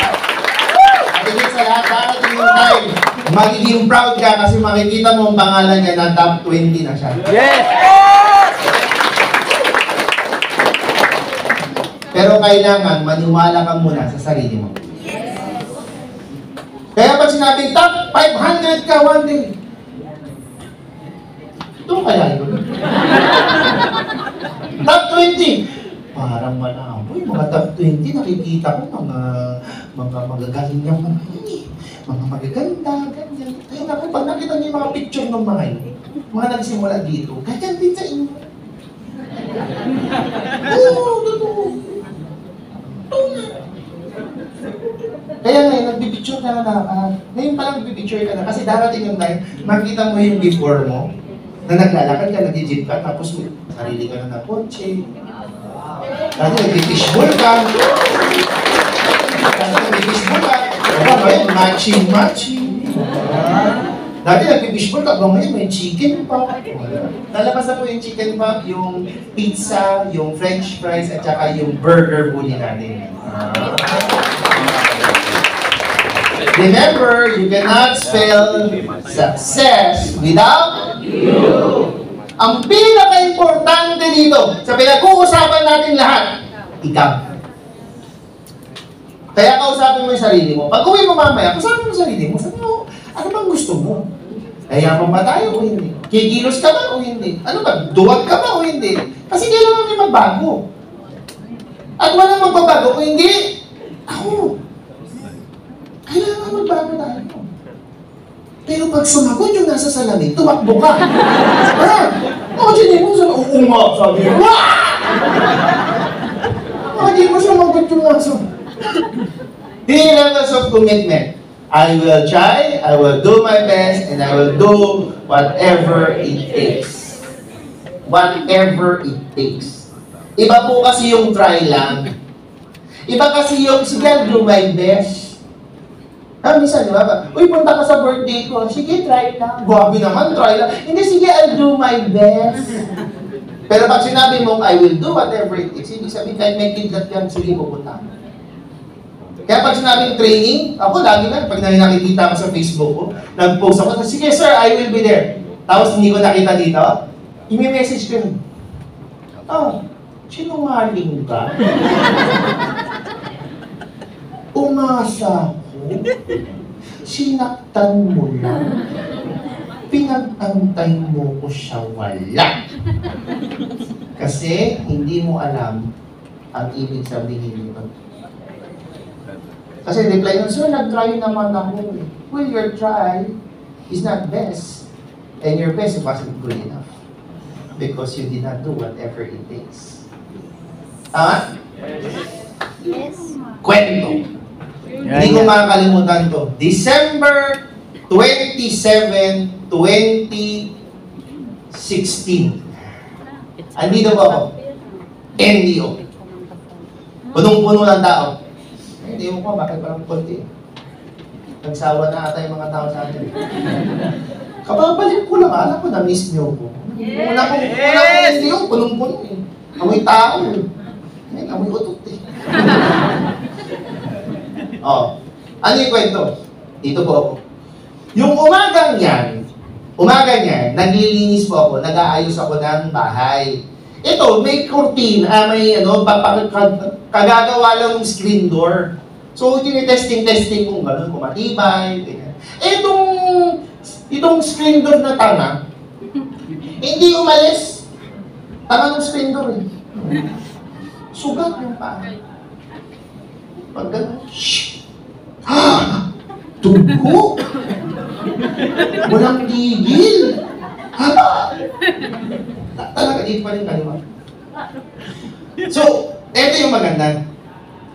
Speaker 1: Magiging sa lahat, darating yung time, magiging proud ka kasi makikita mo ang pangalan niya na top 20 na siya.
Speaker 3: Yes!
Speaker 1: Pero kailangan maniwala ka muna sa sarili mo. Kaya pag sinabing top 500 ka one day, ito kaya yun. Top 20! Parang malaboy, mga top 20, nakikita ko mga magagaling yung mga yun, mga magaganda, ganyan. Kaya naku, pag nakita niyo yung mga picture ng mga yun, mga nagsimula dito, ganyan din sa inyo. Oo, totoo. Kaya ngayon, nagbibicture ka na ngayon pa lang nagbibicture ka na kasi darating yung time, makita mo yung before mo, na naglalakad ka, nag-jeep ka, tapos sarili ka na ng kotse. Dati nag-fishball ka. Ngayon, matching. Dati nag-fishball ka, ngayon may chicken pa. Lalabas na po yung chicken pa, yung pizza, yung french fries, at saka yung burger bully natin. Remember, you cannot spell success without you. Ang pinaka-importante dito, sa pinag-uusapan natin lahat, ikaw. Kaya kausapin mo yung sarili mo. Pag uwi mo mamaya, kausapin mo yung sarili mo. Sabi mo, ano bang gusto mo? Kaya ba tayo o hindi? Kikilos ka ba o hindi? Ano ba? Duwag ka ba o hindi? Kasi kailangan may magbago. At walang magbabago o hindi, ako. Kailangan magbago tayo. Pero pag sumagot yung nasa salamin, tumakbo ka. Imagine mo, oo nga, sabi mo. Imagine mo, sumagot yung nasa. The levels of commitment. I will try, I will do my best, and I will do whatever it takes. Whatever it takes. Iba po kasi yung try lang. Iba kasi yung, sige, I'll do my best. Minsan, di ba? Uy, punta ka sa birthday ko. Sige, try lang. Grabe naman, try lang. Hindi, sige, I'll do my best. Pero pag sinabi mo, I will do whatever it takes, ibig sabihin, kahit may kidlat yan, sige, pupunta. Kaya pag sinabing training, ako lagi lang, pag nakikita ko sa Facebook ko, nag-post ako, sige sir, I will be there. Tapos hindi ko nakita dito, imi-message ko yun. Sinungaling ka? Umasa ko? Sinaktan mo lang? Pinag-antay mo ko siya wala. Kasi hindi mo alam ang ibig sabihin nito. Kasi reply nun, sir, nag-try naman ako. Well, your try is not best. And your best wasn't good enough. Because you did not do whatever it takes. Tama?
Speaker 2: Yes.
Speaker 1: Kwento. Hindi ko makakalimutan to. December 27, 2016. Andito ba ako? NDO. Punong-puno ng tao. Hindi mo ko, bakit parang konti? Nagsawa na ata yung mga tao sa atin. Kababalik ko lang, alam ko, na-miss niyo ko. Una ko hindi yung punong-puno eh. Amoy tao eh. Amoy utot eh. Ano yung kwento? Dito po ako. Yung umagang yan, naglilinis po ako, nag-aayos ako ng bahay. Ito, may curtain, may kagagawa lang ng screen door. So, tinitesting kung gano'n, kung matibay, ganyan. Itong screen door na tanga, hindi umalis. Tanga ng screen door eh. Sugat yung paa. Pag gano'n, shhh! Dugo! Walang tigil! Haba! Talaga, dito pa rin kaliwa. So, eto yung maganda.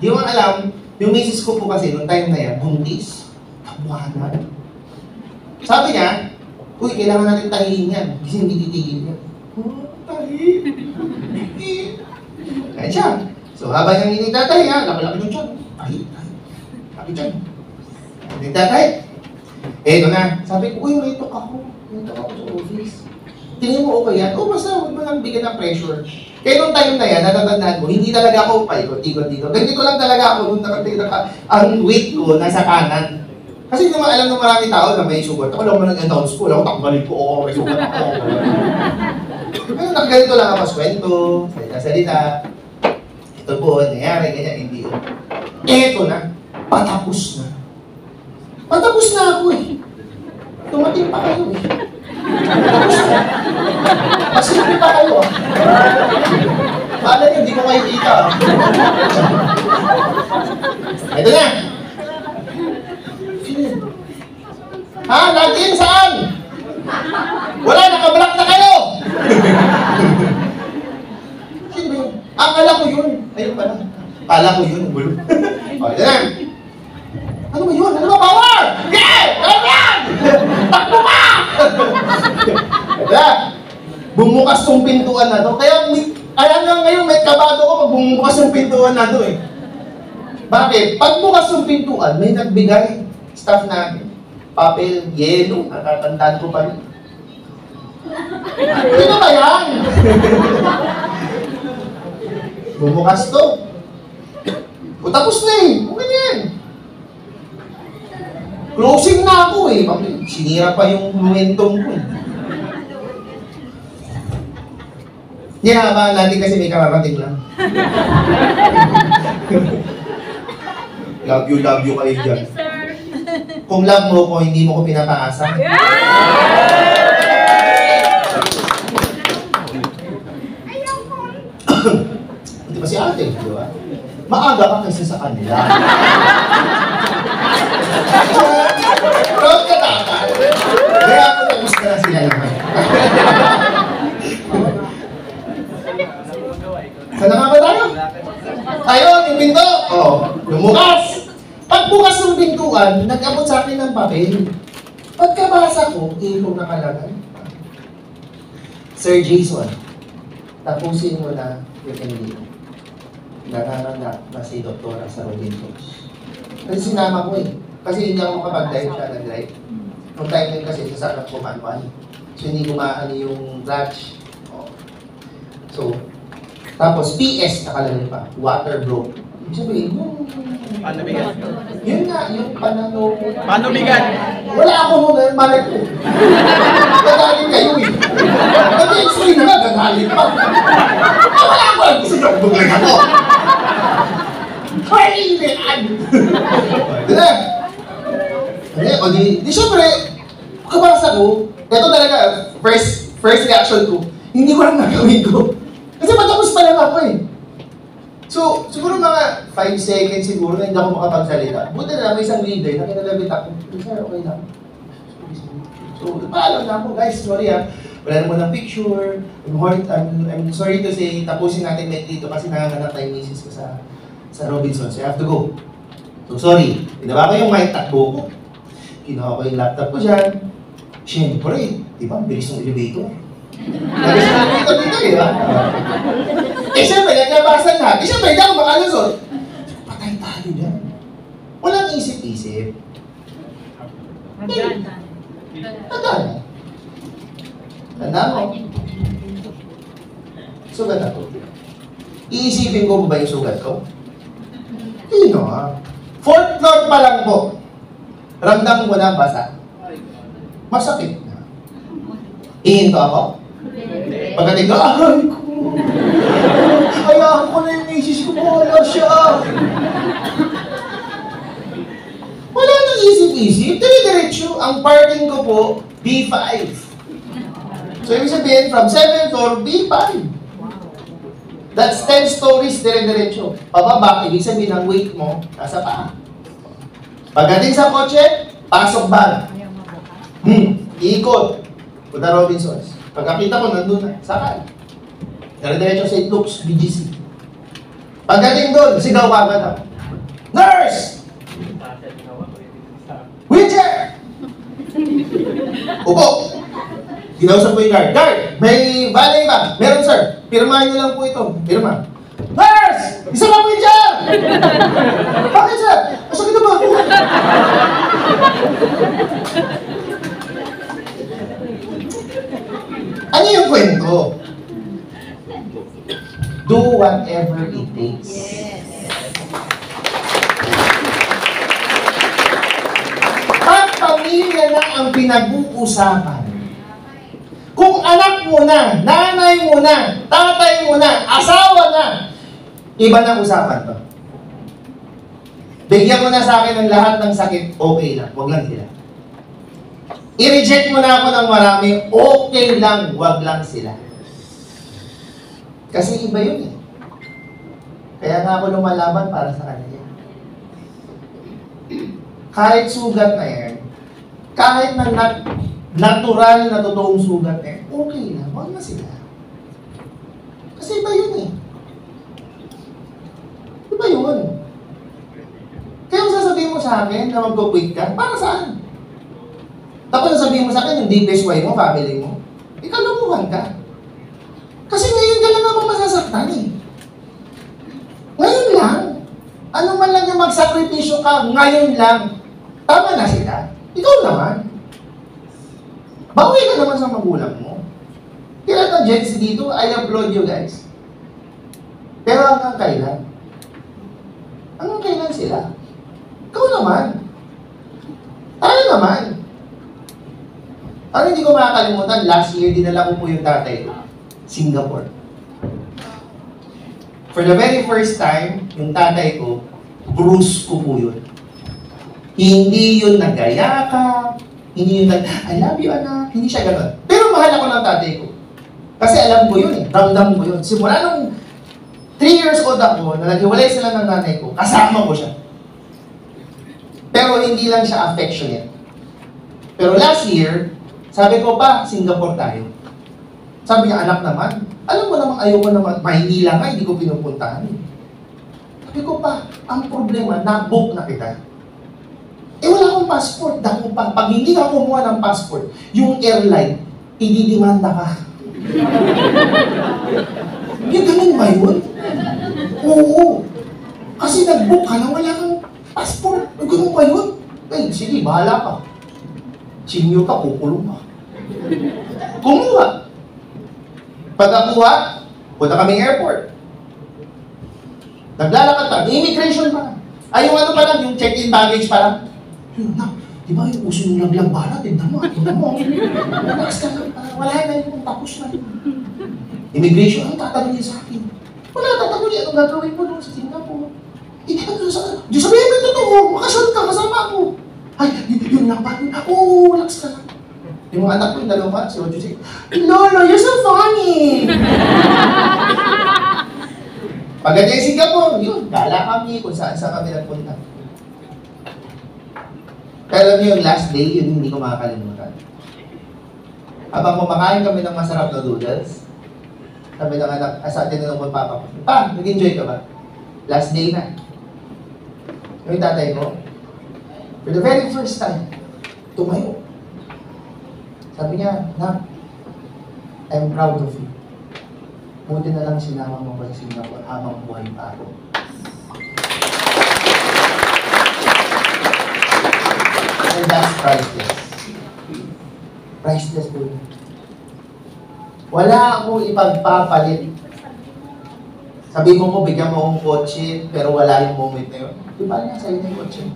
Speaker 1: Di mo alam, yung misis ko po kasi, noong time na yan, buntis, tabuhanan. Sabi niya, uy, kailangan natin tahiin yan, kasi hindi titigil yan. Tahi! Kaya siya. So, habang yung initatahi ha, laki-laki ng tiyan. Tahi. Laki tiyan. Initatahi. Eto na, sabi ko, uy, may tok ako. May tok ako sa office. Tingin mo okay yan? Basta huwag mo lang bigyan ng pressure. Kaya nung time na yan, natatandaan ko, hindi talaga ako paikot-ikot dito. Ganito lang talaga ako nung ang weight ko nasa kanan. Kasi hindi naman alam ng marami tao na may sugat. Ako lang mo nag-announce ko, lang takbalin ko, may sugat ako. Pero nakaganito lang ako sa kwento, salita-salita. Ito po, nangyari, ganyan, hindi. Eto na, patapos na. Patapos na ako eh. Tumating pa kayo eh. Masimple pa kayo ah. Paala nyo, hindi ko kayo kita. Ito na. Ha? Login saan? Wala, nakablock na kayo. Sino ba yun? Akala ko yun. Ayun pala. Akala ko yun. Bulo. O, ito na. Ano ba yun? Ano ba power? Yeah! Ano yan? Takbo ka! Kaya, bumukas tong pintuan na to. Kaya hanggang ngayon may kabado ko pag bumukas yung pintuan na to eh. Bakit? Pag bukas yung pintuan, may nagbigay. Staff natin. Papel, yelo, natatandaan ko pa rin. Sino ba yan? Bumukas to. O tapos na eh. Kung ganyan. Closing na ako eh. Sinira pa yung momentum ko eh. Yeah, ba natin kasi may kararating lang. Love you kayo dyan. Kung love mo ko, hindi mo ko pinapaasa. Hindi ba si ate, di ba? Maaga ka kasi sa kanila. Proud ka dapat. Kaya ako tapos ka na sila naman. Saan na ba tayo? Tayo, yung pinto. Oo, lumukas. Pagbukas ng pintuan, nag-abot sa akin ng papel. Pagkabasa ko, ilong nakalagay. Sir Jason, tapusin mo na yung MD. Nanganganak na si Doktora sa Robinson. Kasi sinama ko eh. Kasi hindi ako makapag-drive siya, nag-drive. Nung time din kasi, sasakap ko manual. So hindi gumaan yung clutch. Oh. So, tapos PS nakalagay pa, water broke. Ibig sabihin,
Speaker 3: Panubigan.
Speaker 1: yun nga, yung panano.
Speaker 3: Panubigan.
Speaker 1: Wala ako nung malay ko. Gagaling kayo eh. Nag-explain na nga, gagaling pa. Wala ako, gusto nyo buglag ako. Hoy, lian! Diba? O di syempre, kabasa ko, ito talaga, first reaction ko, hindi ko lang nagawin ko. Kasi matapos pa lang ako eh. So, siguro mga 5 seconds siguro na hindi ako makapagsalita. Buti na may isang leader na kinalabit ako. Sir, okay lang. So, paalam na ako, guys, sorry ah. Wala naman ng picture. I'm sorry to say, tapusin natin net dito kasi nanganganak tayo misis ko sa Robinson. So, I have to go. So, sorry. Ginawa ko yung mic, takbo ko. Kinuha ko yung laptop ko dyan. Siyempre, di ba? Bilis ng elevator. Bilis ng elevator dito, di ba? Eh, siyempre, naglabasan na. Eh, siyempre, hindi ako makalusot. Patay tayo dyan. Walang isip-isip. Tanda. Tanda mo. Sugat ako. Iisipin ko ba yung sugat ko? Hindi no. 4th floor pa lang po. Ramdam ko na basa. Masakit na. Ihinto ako. Pagdating ko, aray ko. Hayaan ko na yung misis ko, wala siya. Wala nang isip-isip, dire-diretso. Ang parking ko po, B5. So, ibig sabihin, from 7th floor, B5. That's 10 stories, dire-diretso. Pababa, ibig sabihin, ang weight mo, nasa paa. Pagdating sa kotse, pasok ba? Iikot. Punta Robinsons. Pagkakita ko, nandun na. Sakay. Dire-diretso St. Luke's, BGC. Pagdating doon, sigaw ka agad ako. Nurse! Wheelchair! Upo! Ginausap ko yung guard. Guard! May valet ba? Meron, sir. Pirmahan niyo lang po ito. Pirma. Nurse! Isa lang wheelchair! Bakit, sir? Masakit na ba ako? Ano yung kwento? Do whatever it takes. Pag pamilya na ang pinag-uusapan, kung anak mo na, nanay mo na, tatay mo na, asawa na, iba na usapan to. Bigyan mo na sa akin ng lahat ng sakit, okay lang, wag lang sila. I-reject mo na ako ng marami, okay lang, wag lang sila. Kasi iba yun eh. Kaya nga ako lumalaban para sa kanila. Kahit sugat na yan, kahit na natural na totoong sugat na yan, okay lang, wag na sila. Kasi iba yun eh. Iba yun. Kaya kung sasabihin mo sa akin na mag-quit ka, para saan? Tapos sasabihin mo sa akin yung deepest way mo, family mo, ikaw lumuhan ka. Kasi ngayon ka lang naman masasaktan eh. Ngayon lang. Ano man lang yung magsakripisyo ka, ngayon lang. Tama na sila. Ikaw naman. Bawi ka naman sa magulang mo. Kaya ng Gen Z dito, I applaud you guys. Pero hanggang kailan? Hanggang kailan sila? Ikaw naman. Tayo naman. Ano hindi ko makakalimutan, last year, dinala ko po yung tatay ko. Singapore. For the very first time, yung tatay ko, bruise ko po yun. Hindi yun nagayaka, hindi yun I love you, anak. Hindi siya gano'n. Pero mahal ako ng tatay ko. Kasi alam ko yun eh, ramdam ko yun. Simula nung 3 years old ako, na naghiwalay sila ng nanay ko, kasama ko siya. Pero hindi lang siya affectionate. Pero last year, sabi ko pa, Singapore tayo. Sabi niya, anak naman, alam mo naman, ayoko naman, Maynila nga, hindi ko pinupuntahan. Sabi ko pa, ang problema, na-book na kita. Eh wala akong passport, dako pa. Pag hindi ka kumuha ng passport, yung airline, ididimanda ka. Yung ganun ba yun? Oo. Kasi nag-book ka na, wala kang passport. Ganun ba yun? Eh, sige, bahala ka. Sinyo ka, kukulong ka. Kumuha. Pagkakuha, punta kaming airport. Naglalakad pa, immigration pa. Ay, yung ano pa lang, yung check-in baggage pa lang. Yun na, di ba yung uso yung laglang balat? Tignan mo. Relax ka lang, wala na yung tapos na yun. Immigration, ang tatanungin sa akin. Wala, tatanungin, anong gagawin mo doon sa Singapore? Hindi ka doon sa... Di sabihin mo yung totoo, makasal ka, kasama ako. Ay, yun lang ba? Oo, relax ka lang. Yung mga anak ko, yung dalawa, si Ojo, si Lolo, you're so funny! Pagdating Singapore, yun, gala kami kung saan kami nagpunta. Pero alam niyo, yung last day, yun hindi ko makakalimutan. Habang kumakain kami ng masarap na noodles, sabi ng anak, sa atin na ng magpapa ko, Pa, nag-enjoy ka ba? Last day na. Yung tatay ko, for the very first time, tumayo. Sabi niya, Nak, I'm proud of you. Buti na lang sinama mo ba sa Singapore habang buhay pa ako. And that's priceless. Priceless po yun. Wala akong ipagpapalit. Sabi mo bigyan mo akong kotse, pero wala yung moment na yun. Di ba niya sa'yo na yung kotse?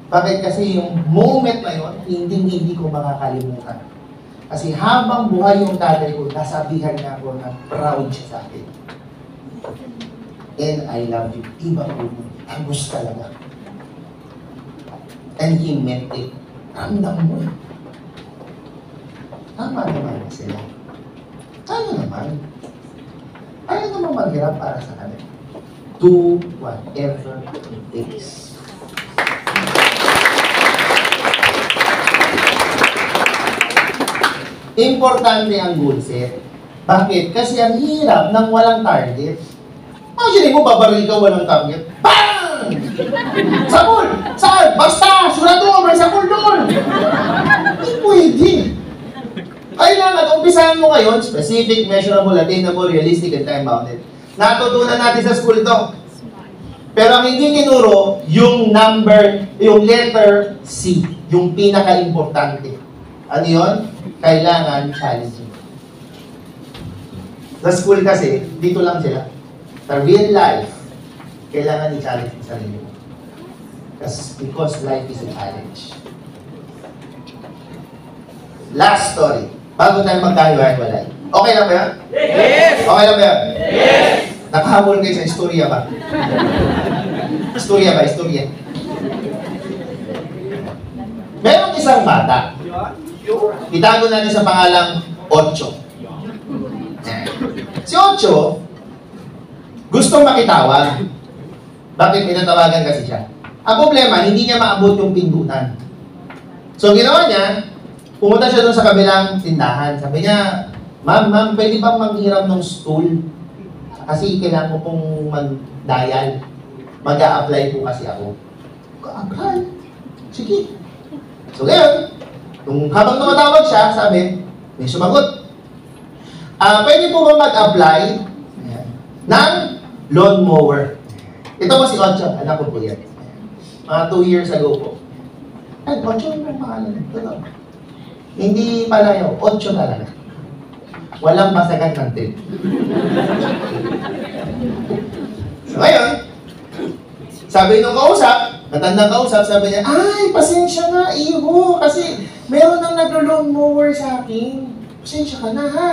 Speaker 1: Bakit? Kasi yung moment na yun, hindi ko makakalimutan. Kasi habang buhay yung tatay ko, nasabihan niya ako na proud siya sa akin. And I love you. Iba po. Agus talaga. And he meant it. Ramdam mo. Tama naman sila. Ano naman? Ayaw naman maghirap para sa kanila. Do whatever it takes. Importante ang goal set. Bakit? Kasi ang hirap ng walang target. Imagine mo, babaril ka walang target. Bang! Sakul! Saan? Basta! Surado! May sakul doon! Hindi pwede. Kailangan, umpisahan mo ngayon, specific, measurable, attainable, realistic, and time-bounded. Natutunan natin sa school ito. Pero ang hindi tinuro, yung number, yung letter C, yung pinaka-importante. Ano yun? Kailangan challenging. Sa school kasi, dito lang sila. Sa real life, kailangan i-challenge yung sarili mo. Because life is a challenge. Last story. Bago tayo magkahiwa-hiwalay. Okay lang ba yan?
Speaker 3: Yes!
Speaker 1: Okay lang ba yan?
Speaker 3: Yes!
Speaker 1: Nakahabol kayo sa istorya ba? Istorya ba? Istorya. Merong isang bata. Itago natin sa pangalang Ocho. Si Ocho, gustong makitawag. Bakit pinatawagan kasi siya? Ang problema, hindi niya maabot yung pindutan. So, ginawa niya, pumunta siya doon sa kabilang tindahan. Sabi niya, Ma'am, pwede bang manghiram ng stool? Kasi kailangan ko pong mag-dial. Mag-a-apply po kasi ako. Apply? Sige. So, ngayon, habang tumatawag siya, sabi, may sumagot. Pwede po ba mag-apply ng lawnmower? Ito po si Ocho, anak ko po yan. Mga 2 years ago po. Ay, Ocho yung pangalan. Ito. Hindi pala yun, Ocho talaga. Walang masagan ng trip. So ngayon, sabi nung kausap, matandang kausap, sabi niya, ay, pasensya na, iho, kasi meron nang naglo-lawnmower sa akin. Pasensya ka na, ha?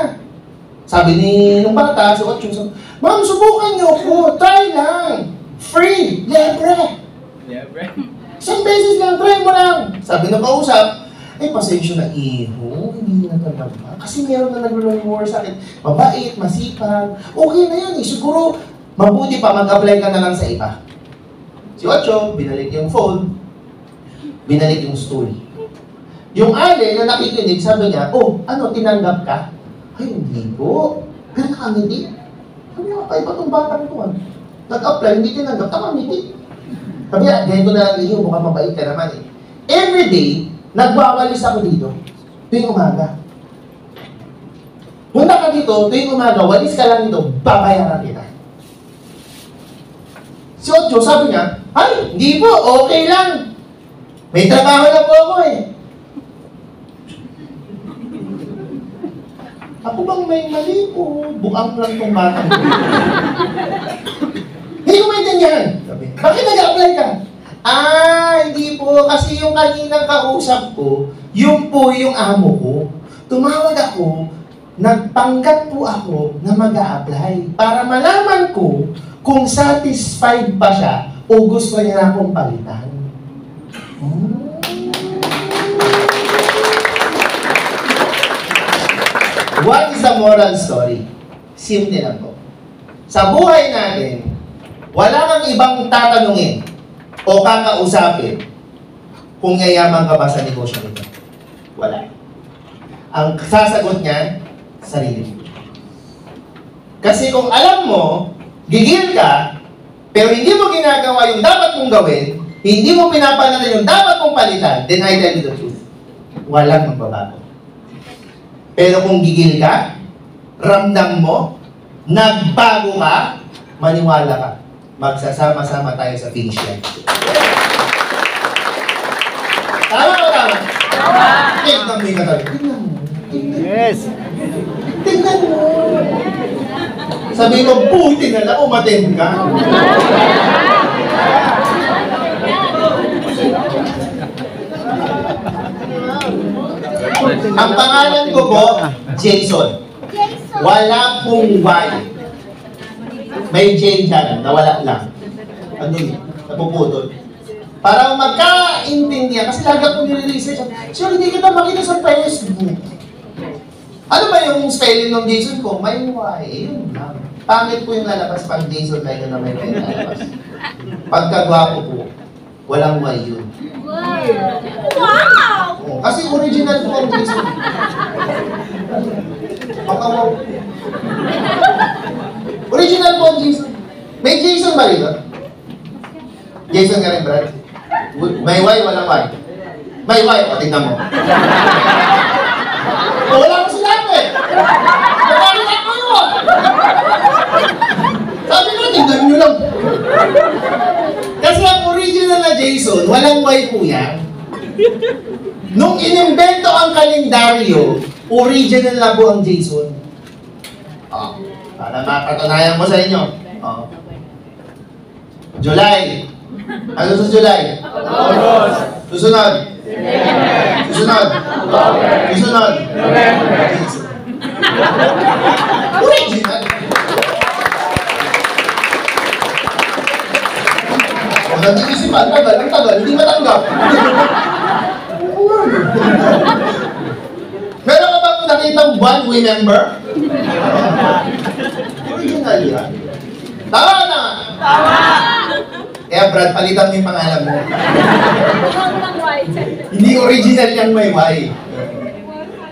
Speaker 1: Sabi ni nung bata, si Ocho, Ma'am, subukan niyo po, try lang. Free, libre. Isang beses lang, try mo lang. Sabi nung kausap, ay, pasensya na, iho, hindi na talaga. Kasi meron na naglo-lawnmower sa akin. Mabait, masipag. Okay na yan, eh. Siguro, mabuti pa, mag-apply ka na lang sa iba. Si Ocho, binalik yung phone, binalik yung stool. Yung ale na nakikinig, sabi niya, oh, ano, tinanggap ka? Ay, hindi po. Pero nakangiti. Sabi niya, ay, ba't itong batang ito? Nag-apply, hindi tinanggap, nakangiti. Sabi niya, ganito na lang iyo, mukhang mabait ka naman eh. Every day, nagwawalis ako dito, tuwing umaga. Punta ka dito, tuwing umaga, walis ka lang dito, babayaran kita. Si Ocho, sabi niya, ay, hindi po, okay lang. May trabaho na po ako eh. Ako bang may mali o buang lang itong batang ko? Hindi ko maintindihan. Sabi, bakit nag-apply ka? Hindi po, kasi yung kaninang kausap ko, yung po yung amo ko. Tumawag ako, nagpanggap po ako na mag-a-apply para malaman ko kung satisfied pa siya o gusto niya na akong palitan. What is the moral story? Simple lang po. Sa buhay natin, wala kang ibang tatanungin o kakausapin kung yayaman ka ba sa negosyo nito. Wala. Ang sasagot niya, sarili mo. Kasi kung alam mo, gigil ka, pero hindi mo ginagawa yung dapat mong gawin, hindi mo pinapalitan yung dapat mong palitan, then I tell you the truth. Walang magbabago. Pero kung gigil ka, ramdam mo, nagbago ka, maniwala ka. Magsasama-sama tayo sa finish line. Tama o tama? Tama! Tignan mo yung katabi. Tignan mo.
Speaker 3: Yes!
Speaker 1: Tignan mo. Sabi ko, buti na lang, umaten ka. Ang pangalan ko po, Jason. Wala pong Y. May J dyan, nawala lang. Ano yun? Napuputol. Para magkaintindihan, kasi lagi ako nire-research. Sure, hindi kita makita sa Facebook. Ano ba yung spelling ng Jason ko? May Y. Yun lang. Pangit po yung lalabas pag Jason tayo na may Y lalabas. Pagkagwapo po, walang Y yun.
Speaker 2: Wow!
Speaker 1: Oh, kasi original po ang Jason. Pakawaw. Original po ang Jason. May Jason ba rito? Jason ka rin, Brad? May Y, walang Y. May Y, o tignan mo. O, wala ko sinabi eh. Nakalimutan ko yun. Sabi ko, tignan nyo lang. Kasi ang original na Jason, walang Y po yan. Nung inimbento ang kalendaryo, original na po ang Jason. Oh, para mapatunayan mo sa inyo. Oh. July. Ano sa July?
Speaker 3: August.
Speaker 1: Susunod. Susunod. Susunod. Jason. Original. Kung nag-iisipan, ang tagal, hindi matanggap. Meron ka ba nakitang buwan, remember? Original yan. Tama na! Tama! Kaya Brad, palitan mo yung pangalan mo. Hindi original yan, may Y.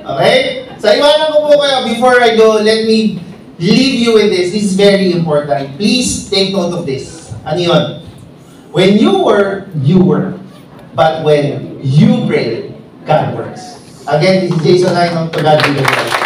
Speaker 1: Okay? So, iwanan ko po kayo. Before I go, let me leave you with this. This is very important. Please take note of this. Ano yun? When you were. But when you pray, God works. Again, this is Jason Aynon. To God be the glory.